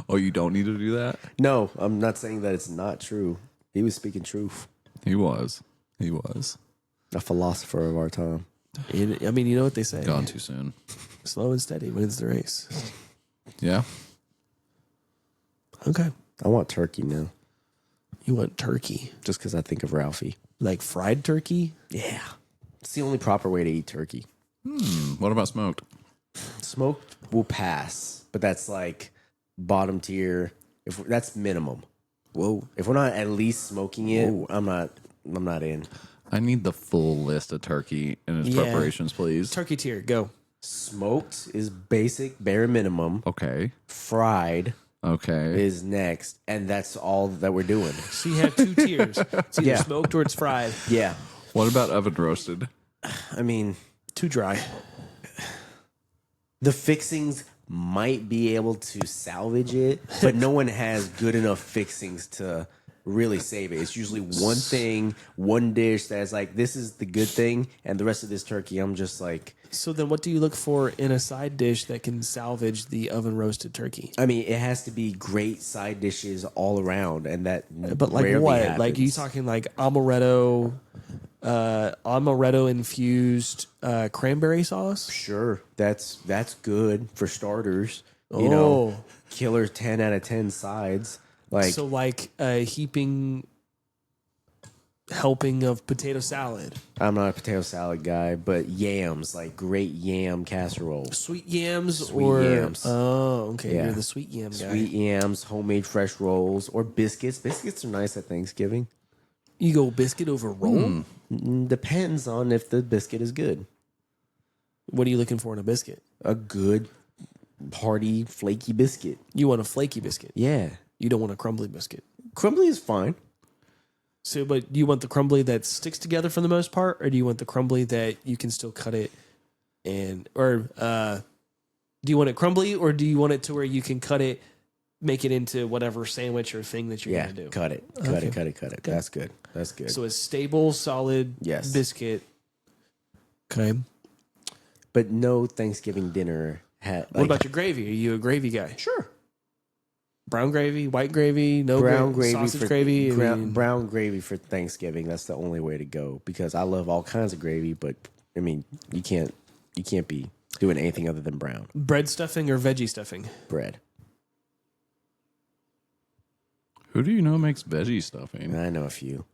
Oh, you don't need to do that? No, I'm not saying that it's not true. He was speaking truth. He was. He was. A philosopher of our time. I mean, you know what they say. Gone too soon. Slow and steady wins the race. Yeah. Okay. I want turkey now, You want turkey. just because I think of Ralphie. Like fried turkey? Yeah. It's the only proper way to eat turkey. What about smoked? Smoked will pass, but that's like bottom tier. If that's minimum. Whoa. If we're not at least smoking it, I'm not in. I need the full list of turkey and its Yeah. preparations, please. Turkey tier, go. Smoked is basic, bare minimum. Okay. Fried Okay. is next, and that's all that we're doing. So you have two tiers. It's either Yeah. smoked or it's fried. Yeah. What about oven roasted? I mean, Too dry. the fixings might be able to salvage it, but no one has good enough fixings to really save it. It's usually one thing, one dish that's like, this is the good thing, and the rest of this turkey, I'm just like, So then what do you look for in a side dish that can salvage the oven roasted turkey? I mean, it has to be great side dishes all around, and that But like rarely what? happens. Like you talking like amaretto infused cranberry sauce? Sure, that's good for starters. You know, killer 10 out of 10 sides. Like, So like a heaping helping of potato salad. I'm not a potato salad guy, but yams, like great yam casserole. Sweet yams Sweet or yams. Oh, okay. Yeah. You're the sweet yam guy. Sweet yams, homemade fresh rolls, or biscuits. Biscuits are nice at Thanksgiving. You go biscuit over roll? Depends on if the biscuit is good. What are you looking for in a biscuit? A good, hearty, flaky biscuit. You want a flaky biscuit. Yeah. You don't want a crumbly biscuit. Crumbly is fine. So, but do you want the crumbly that sticks together for the most part, or do you want the crumbly that you can still cut it do you want it crumbly, or do you want it to where you can cut it, make it into whatever sandwich or thing that you're Yeah, going to do? cut it. Cut it. That's good. That's good. So a stable, solid Yes. biscuit. Okay. But no Thanksgiving dinner had. What about your gravy? Are you a gravy guy? Sure. Brown gravy, white gravy, no Brown gravy, sausage for gravy. brown gravy for Thanksgiving. That's the only way to go because I love all kinds of gravy, but I mean you can't be doing anything other than brown Bread stuffing or veggie stuffing? bread. Who do you know makes veggie stuffing? And I know a few.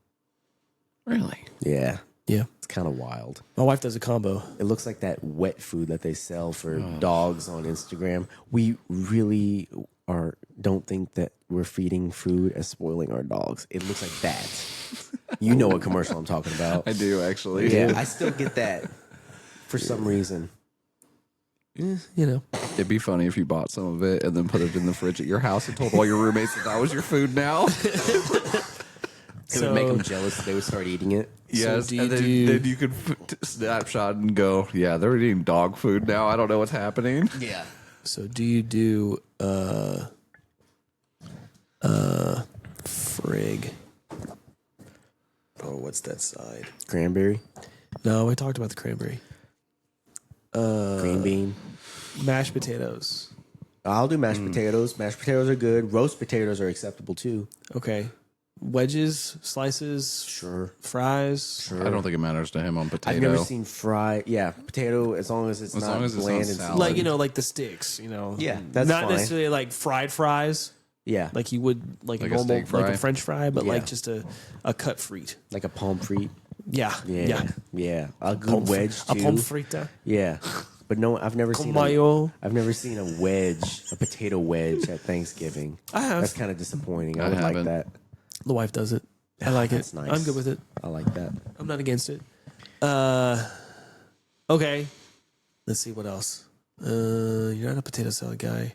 Really? Yeah, Yeah. it's kind of wild. My wife does a combo. It looks like that wet food that they sell for dogs on Instagram. We really don't think that we're feeding food as spoiling our dogs. It looks like that. You know what commercial I'm talking about. I do actually. Yeah, I still get that for some reason. You know. It'd be funny if you bought some of it and then put it in the fridge at your house and told all your roommates that was your food now. It would make them jealous. They would start eating it. Yes, do and then you could snapshot and go, yeah, they're eating dog food now. I don't know what's happening. Yeah. So do you do frig? Oh, what's that side? Cranberry, No, we talked about the cranberry. green bean. Mashed potatoes. I'll do mashed potatoes. Mashed potatoes are good. Roast potatoes are acceptable too. Okay. Wedges, slices, Sure. fries. Sure. I don't think it matters to him on potato. I've never seen fried. Yeah, potato as long as it's As not long as it's bland not and salad. Like, you know, like the sticks, you know. Yeah, that's not fine. necessarily like fried fries, Yeah, like you would like Like a a normal, steak like fry? a French fry, but Yeah. like just a cut frite. like a palm frite. Yeah. Yeah, yeah, a good wedge A too. pommes frites. Yeah, but no, I've never seen. Mayo. I've never seen a wedge, a potato wedge at Thanksgiving. I have. That's kind of disappointing. I I would like haven't. that. The wife does it. I like it. That's nice. I'm good with it. I like that. I'm not against it. Okay. Let's see what else. You're not a potato salad guy.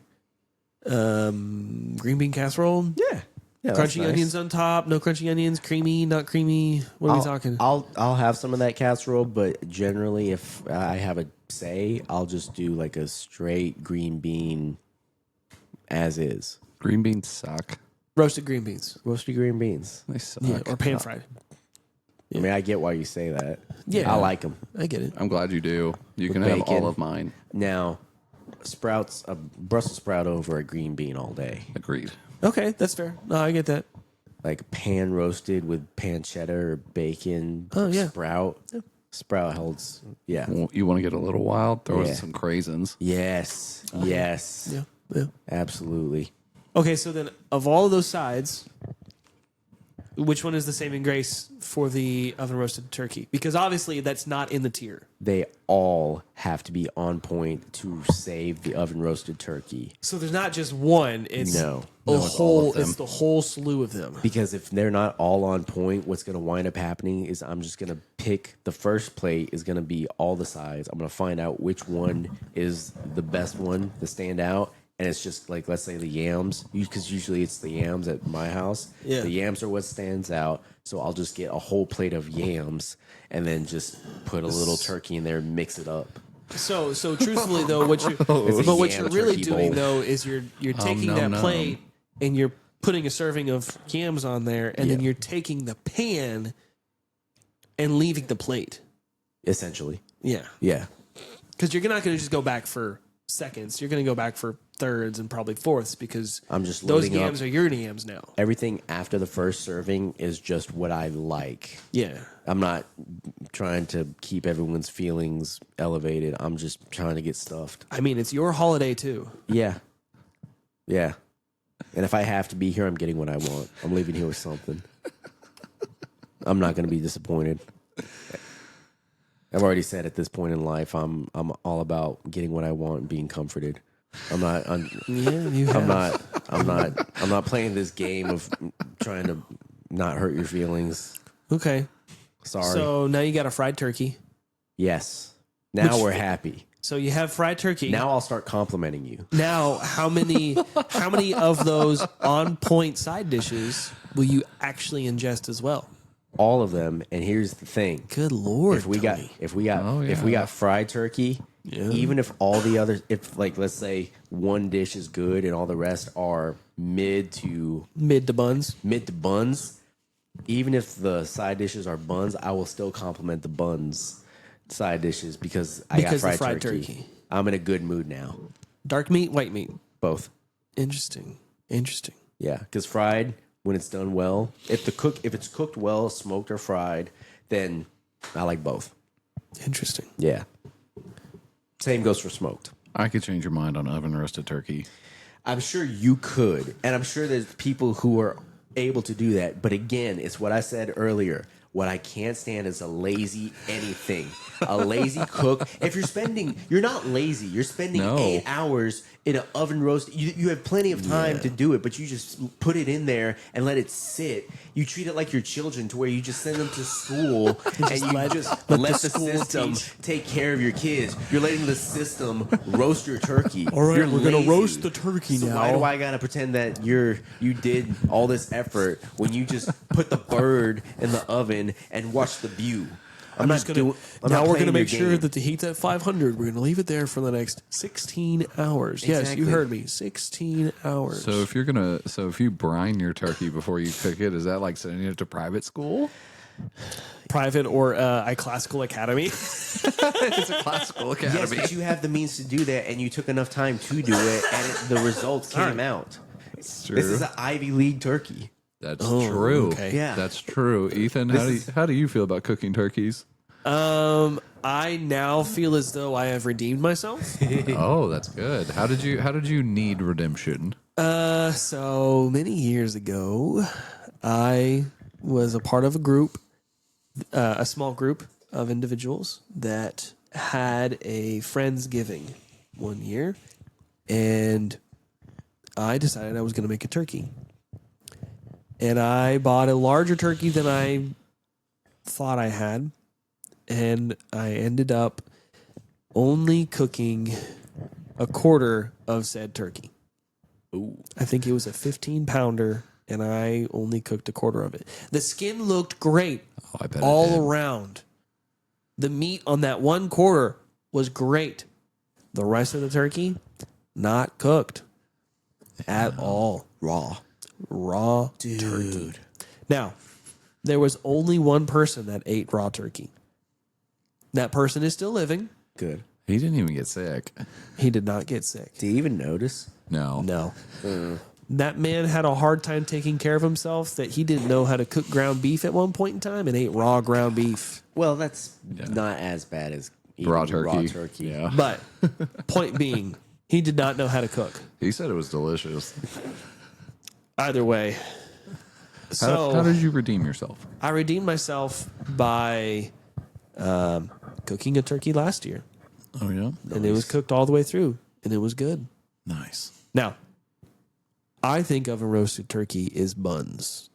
Green bean casserole. Yeah, that's Crunchy nice. onions on top. No crunchy onions. Creamy, not creamy. What are we talking? I'll have some of that casserole, but generally, if I have a say, I'll just do like a straight green bean, as is. Green beans suck. Roasted green beans. Roasted green beans. They suck. Yeah, or pan fried. I mean, I get why you say that. Yeah. I like them. I get it. I'm glad you do. You can With have bacon. all of mine. Now, sprouts, a Brussels sprout over a green bean all day. Agreed. Okay, that's fair. No, I get that. Like pan roasted with pancetta or bacon. Oh, yeah. Sprout. Sprout holds. Yeah. Well, you want to get a little wild? Throw Yeah. in some craisins. Yes. Yes. Yeah. Yeah. Absolutely. Okay, so then of all of those sides, which one is the saving grace for the oven roasted turkey? Because obviously that's not in the tier. They all have to be on point to save the oven roasted turkey. So there's not just one. It's No. a No, it's all whole. of them. It's the whole slew of them. Because if they're not all on point, what's going to wind up happening is I'm just going to pick the first plate is going to be all the sides. I'm going to find out which one is the best one to stand out. And it's just like, let's say the yams, because usually it's the yams at my house. Yeah. The yams are what stands out. So I'll just get a whole plate of yams and then just put a little turkey in there and mix it up. So truthfully though, what you're It's a but what yam you're really turkey doing bowl. though is you're taking nom, that nom. plate and you're putting a serving of yams on there, and then Yeah. you're taking the pan and leaving the plate. Essentially. Yeah, Yeah. because you're not going to just go back for seconds. You're going to go back for thirds and probably fourths because I'm just those loading up. yams are your yams now. Everything after the first serving is just what I like. Yeah. I'm not trying to keep everyone's feelings elevated. I'm just trying to get stuffed. I mean, it's your holiday too. Yeah. Yeah. And if I have to be here, I'm getting what I want. I'm leaving here with something. I'm not going to be disappointed. I've already said at this point in life, I'm all about getting what I want and being comforted. I'm not playing this game of trying to not hurt your feelings. Okay. Sorry. So now you got a fried turkey. Yes. Now Which- we're happy. So you have fried turkey. Now I'll start complimenting you. Now, how many of those on point side dishes will you actually ingest as well? All of them. And here's the thing. Good Lord, If we Tony. got fried turkey, even if all the others, if like let's say one dish is good and all the rest are mid to buns. buns, even if the side dishes are buns, I will still compliment the buns side dishes because I got Because the fried, fried turkey. turkey. I'm in a good mood now. Dark meat, white meat. Both. Interesting. Interesting. Yeah, because fried, when it's done well, if it's cooked well, smoked or fried, then I like both. Interesting. Yeah. Same goes for smoked. I could change your mind on oven roasted turkey. I'm sure you could, and I'm sure there's people who are able to do that. But again, it's what I said earlier. What I can't stand is a lazy anything, a lazy cook. If you're not lazy. You're spending 8 hours in an oven roast. You have plenty of time to do it, but you just put it in there and let it sit. You treat it like your children, to where you just send them to school and you just let the system take care of your kids. You're letting the system roast your turkey. All right, You're we're gonna lazy. roast the turkey So now. why do I gotta pretend that you did all this effort when you just put the bird in the oven and watch the view? I'm just gonna. Now we're gonna make sure that the heat's at 500. We're gonna leave it there for the next 16 hours. Yes, Exactly. you heard me. 16 hours. So if you brine your turkey before you cook it, is that like sending it to private school? Private or iClassical Academy. It's a classical academy. Yes, but you have the means to do that, and you took enough time to do it, and the results came out. It's true. This is an Ivy League turkey. That's true. okay. Yeah. That's true. Ethan, how do you feel about cooking turkeys? I now feel as though I have redeemed myself. Oh, that's good. How did you need redemption? So many years ago, I was a part of a group, a small group of individuals that had a Friendsgiving one year, and I decided I was going to make a turkey. And I bought a larger turkey than I thought I had, and I ended up only cooking a quarter of said turkey. Ooh. I think it was a 15-pounder, and I only cooked a quarter of it. The skin looked great I bet it all did. around. The meat on that one quarter was great. The rest of the turkey, not cooked at all. Raw turkey. Now, there was only one person that ate raw turkey. That person is still living. Good. He didn't even get sick. He did not get sick. Do you even notice? No. No. That man had a hard time taking care of himself that he didn't know how to cook ground beef at one point in time and ate raw ground beef. Well, that's not as bad as eating Raw turkey. Yeah. But point being, he did not know how to cook. He said it was delicious. Either way. How did you redeem yourself? I redeemed myself by cooking a turkey last year. Oh yeah. And it was cooked all the way through, and it was good. Nice. Now, I think of a roasted turkey is buns.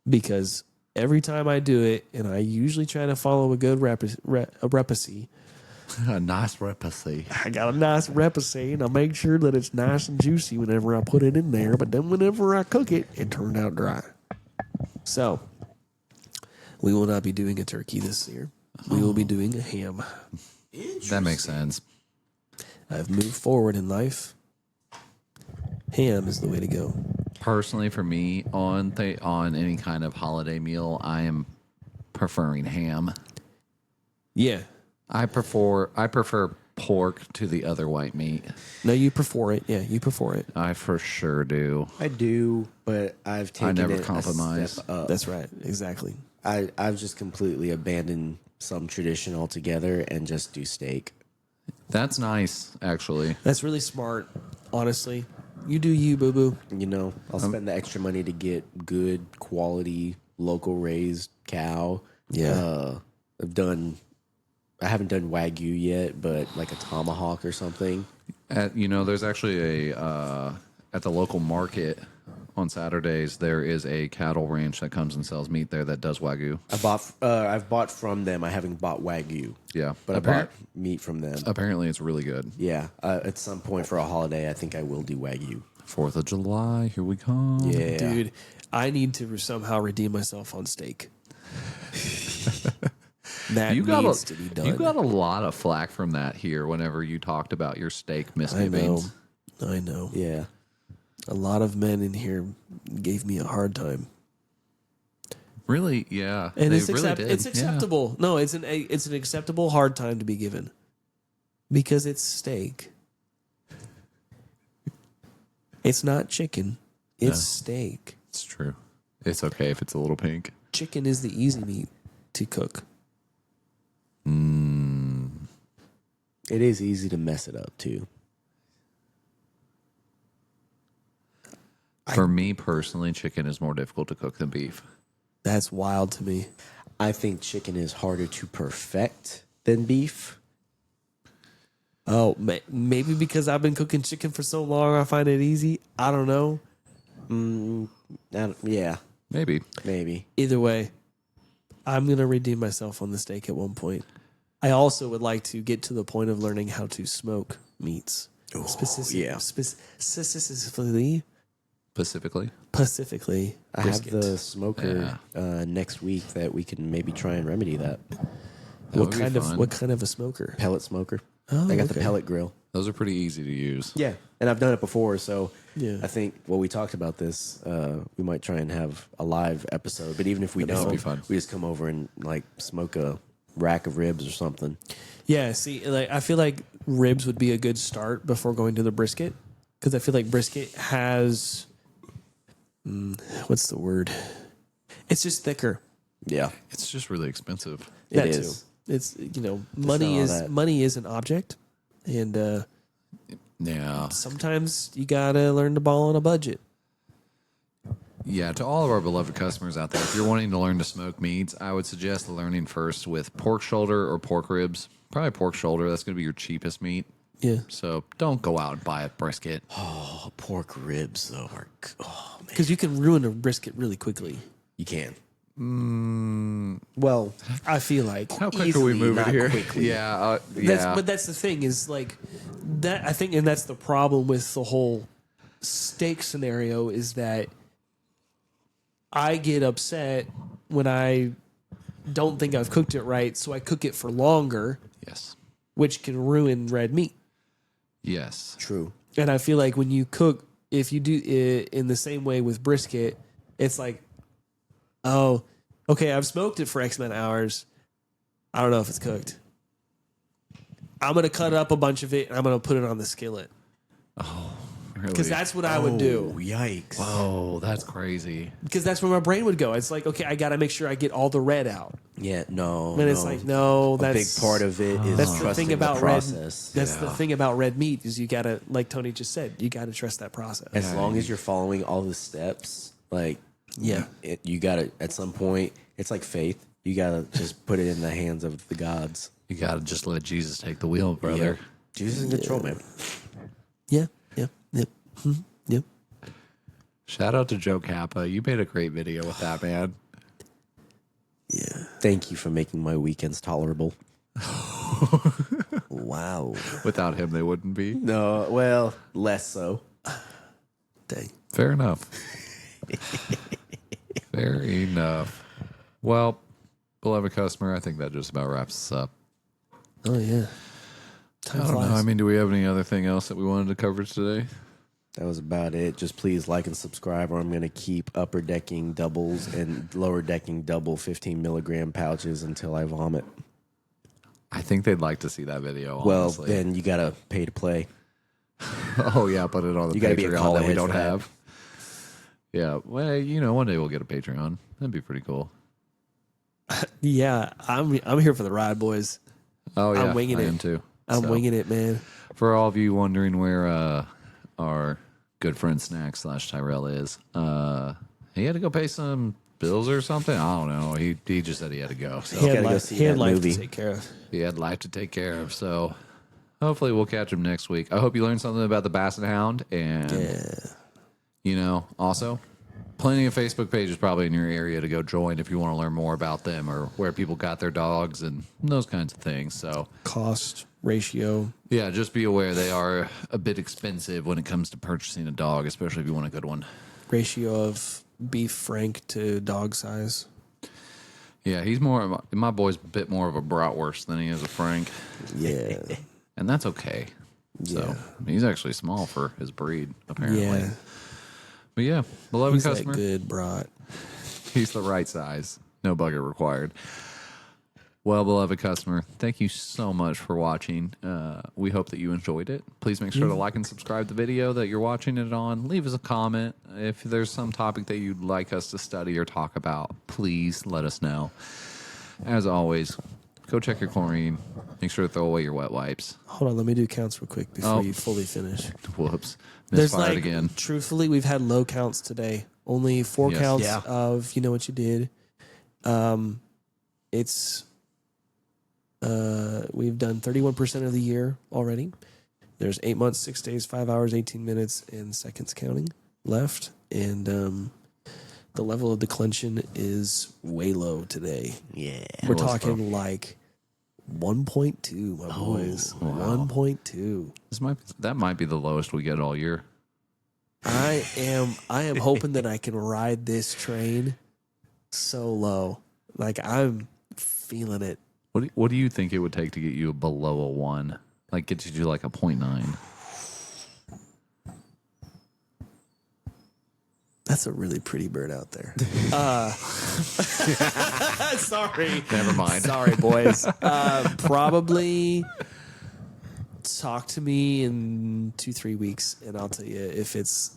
Because every time I do it, and I usually try to follow a good recipe, A nice recipe. I got a nice recipe, and I make sure that it's nice and juicy whenever I put it in there. But then whenever I cook it, it turned out dry. So, we will not be doing a turkey this year. We will be doing a ham. That makes sense. I've moved forward in life. Ham is the way to go. Personally, for me, on any kind of holiday meal, I am preferring ham. Yeah. I prefer pork to the other white meat. No, you prefer it. Yeah, you prefer it. I for sure do. I do, but I've taken never it compromise. a step up. That's right. Exactly. I've just completely abandoned some tradition altogether and just do steak. That's nice, actually. That's really smart, honestly. You do you, boo-boo. You know, I'll spend the extra money to get good quality local raised cow. Yeah. I haven't done Wagyu yet, but like a tomahawk or something. There's actually at the local market on Saturdays, there is a cattle ranch that comes and sells meat there that does Wagyu. I've bought from them. I haven't bought Wagyu. Yeah. But I bought meat from them. Apparently, it's really good. Yeah. At some point for a holiday, I think I will do Wagyu. 4th of July, here we come. Yeah. Dude, I need to somehow redeem myself on steak. That needs to be done. You got a lot of flack from that here whenever you talked about your steak misgivings. I know. Yeah. A lot of men in here gave me a hard time. Really? Yeah. And they it's really did. it's Yeah. acceptable. No, it's an acceptable hard time to be given. Because it's steak. It's not chicken. It's steak. It's true. It's okay if it's a little pink. Chicken is the easy meat to cook. It is easy to mess it up too. For me personally, chicken is more difficult to cook than beef. That's wild to me. I think chicken is harder to perfect than beef. Oh, maybe because I've been cooking chicken for so long, I find it easy. I don't know. Yeah, Maybe. maybe. Either way, I'm going to redeem myself on the steak at one point. I also would like to get to the point of learning how to smoke meats. yeah. Specifically, Specifically. I brisket. have the smoker next week that we can maybe try and remedy that. That would be fun. What kind of a smoker? Pellet smoker. Oh, I got the okay. pellet grill. Those are pretty easy to use. Yeah, and I've done it before, so Yeah. I think we talked about this. We might try and have a live episode, but even if we don't, be fun. we just come over and like smoke a rack of ribs or something. Yeah, see, like I feel like ribs would be a good start before going to the brisket, because I feel like brisket has, what's the word? It's just thicker. Yeah, It's just really expensive. it That is. too. It's money all is that. money is an object, and Yeah. sometimes you gotta learn to ball on a budget. Yeah, to all of our beloved customers out there, if you're wanting to learn to smoke meats, I would suggest learning first with pork shoulder or pork ribs. Probably pork shoulder. That's going to be your cheapest meat. Yeah, So don't go out and buy a brisket. Oh, pork ribs though are man, because you can ruin a brisket really quickly. you can. Well, I feel like How quick Easily, are we moving not here? quickly. Yeah, but that's the thing is like that. I think, and that's the problem with the whole steak scenario is that I get upset when I don't think I've cooked it right, so I cook it for longer, Yes. which can ruin red meat. Yes. true. And I feel like when you cook, if you do it in the same way with brisket, it's like, oh, okay, I've smoked it for X amount of hours. I don't know if it's cooked. I'm going to cut up a bunch of it and I'm going to put it on the skillet. Really? Because that's what I would Oh, do. yikes! Oh, that's crazy. Because that's where my brain would go. It's like, okay, I got to make sure I get all the red out. Yeah, no. And it's like, no, a that's big part of it is that's the trusting thing about the red. process. That's the thing about red meat is you got to, like Tony just said, you got to trust that process. As long as you're following all the steps, like Yeah. you got to at some point. It's like faith. You got to just put it in the hands of the gods. You got to just let Jesus take the wheel, brother. Jesus is in control, man. Yeah. Yep. Yep. Yep. Shout out to Joe Kappa. You made a great video with that, man. Yeah. Thank you for making my weekends tolerable. Wow. Without him, they wouldn't be. No, well, less so. Dang. Fair enough. Fair enough. Well, beloved customer, I think that just about wraps us up. Oh yeah. Time I don't flies. know. I mean, do we have any other thing else that we wanted to cover today? That was about it. Just please like and subscribe, or I'm going to keep upper decking doubles and lower decking double 15 milligram pouches until I vomit. I think they'd like to see that video. Well, Honestly. then you got to pay to play. Oh yeah, put it on the You gotta be a Patreon call that we ahead don't for that. have. Yeah, well, one day we'll get a Patreon. That'd be pretty cool. Yeah, I'm here for the ride, boys. Oh yeah, I'm winging I it. am too. I'm So, winging it, man. For all of you wondering where our good friend Snack / Tyrell is, he had to go pay some bills or something. I don't know. He just said he had to go. So He had gotta go life, see he had that life movie. to take care of. he had life to take care of. So hopefully we'll catch him next week. I hope you learned something about the Basset Hound, and also plenty of Facebook pages probably in your area to go join if you want to learn more about them or where people got their dogs and those kinds of things. So Cost ratio. yeah, just be aware they are a bit expensive when it comes to purchasing a dog, especially if you want a good one. Ratio of beef frank to dog size. Yeah, he's my boy's a bit more of a bratwurst than he is a Frank, Yeah. and that's okay. So he's actually small for his breed, apparently. Yeah. But yeah, beloved He's that customer, good brat. he's the right size. No bugger required. Well, beloved customer, thank you so much for watching. We hope that you enjoyed it. Please make sure to like and subscribe the video that you're watching it on. Leave us a comment. If there's some topic that you'd like us to study or talk about, please let us know. As always, go check your chlorine. Make sure to throw away your wet wipes. Hold on, let me do counts real quick before you fully finish. Whoops. There's Misfired like, again. truthfully, we've had low counts today. Only 4 Yes. counts Yeah. of you know what you did. It's we've done 31% of the year already. There's 8 months, 6 days, 5 hours, 18 minutes, and seconds counting left. And the level of declension is way low today. Yeah. We're talking like 1.2, my boys. 1.2. That might be the lowest we get all year. I am hoping that I can ride this train so low. Like I'm feeling it. What do you think it would take to get you below a 1? Like get you to like a 0.9? That's a really pretty bird out there. Sorry. Never mind. Sorry, boys. Probably talk to me in 2-3 weeks, and I'll tell you if it's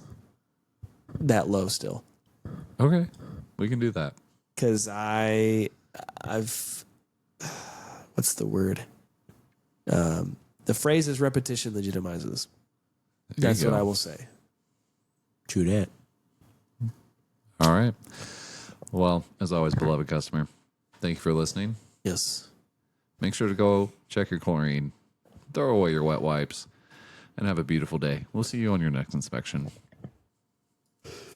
that low still. Okay. We can do that. Because I've what's the word? The phrase is repetition legitimizes. There That's you what go. I will say. True that. All right. Well, as always, beloved customer, thank you for listening. Yes. Make sure to go check your chlorine, throw away your wet wipes, and have a beautiful day. We'll see you on your next inspection.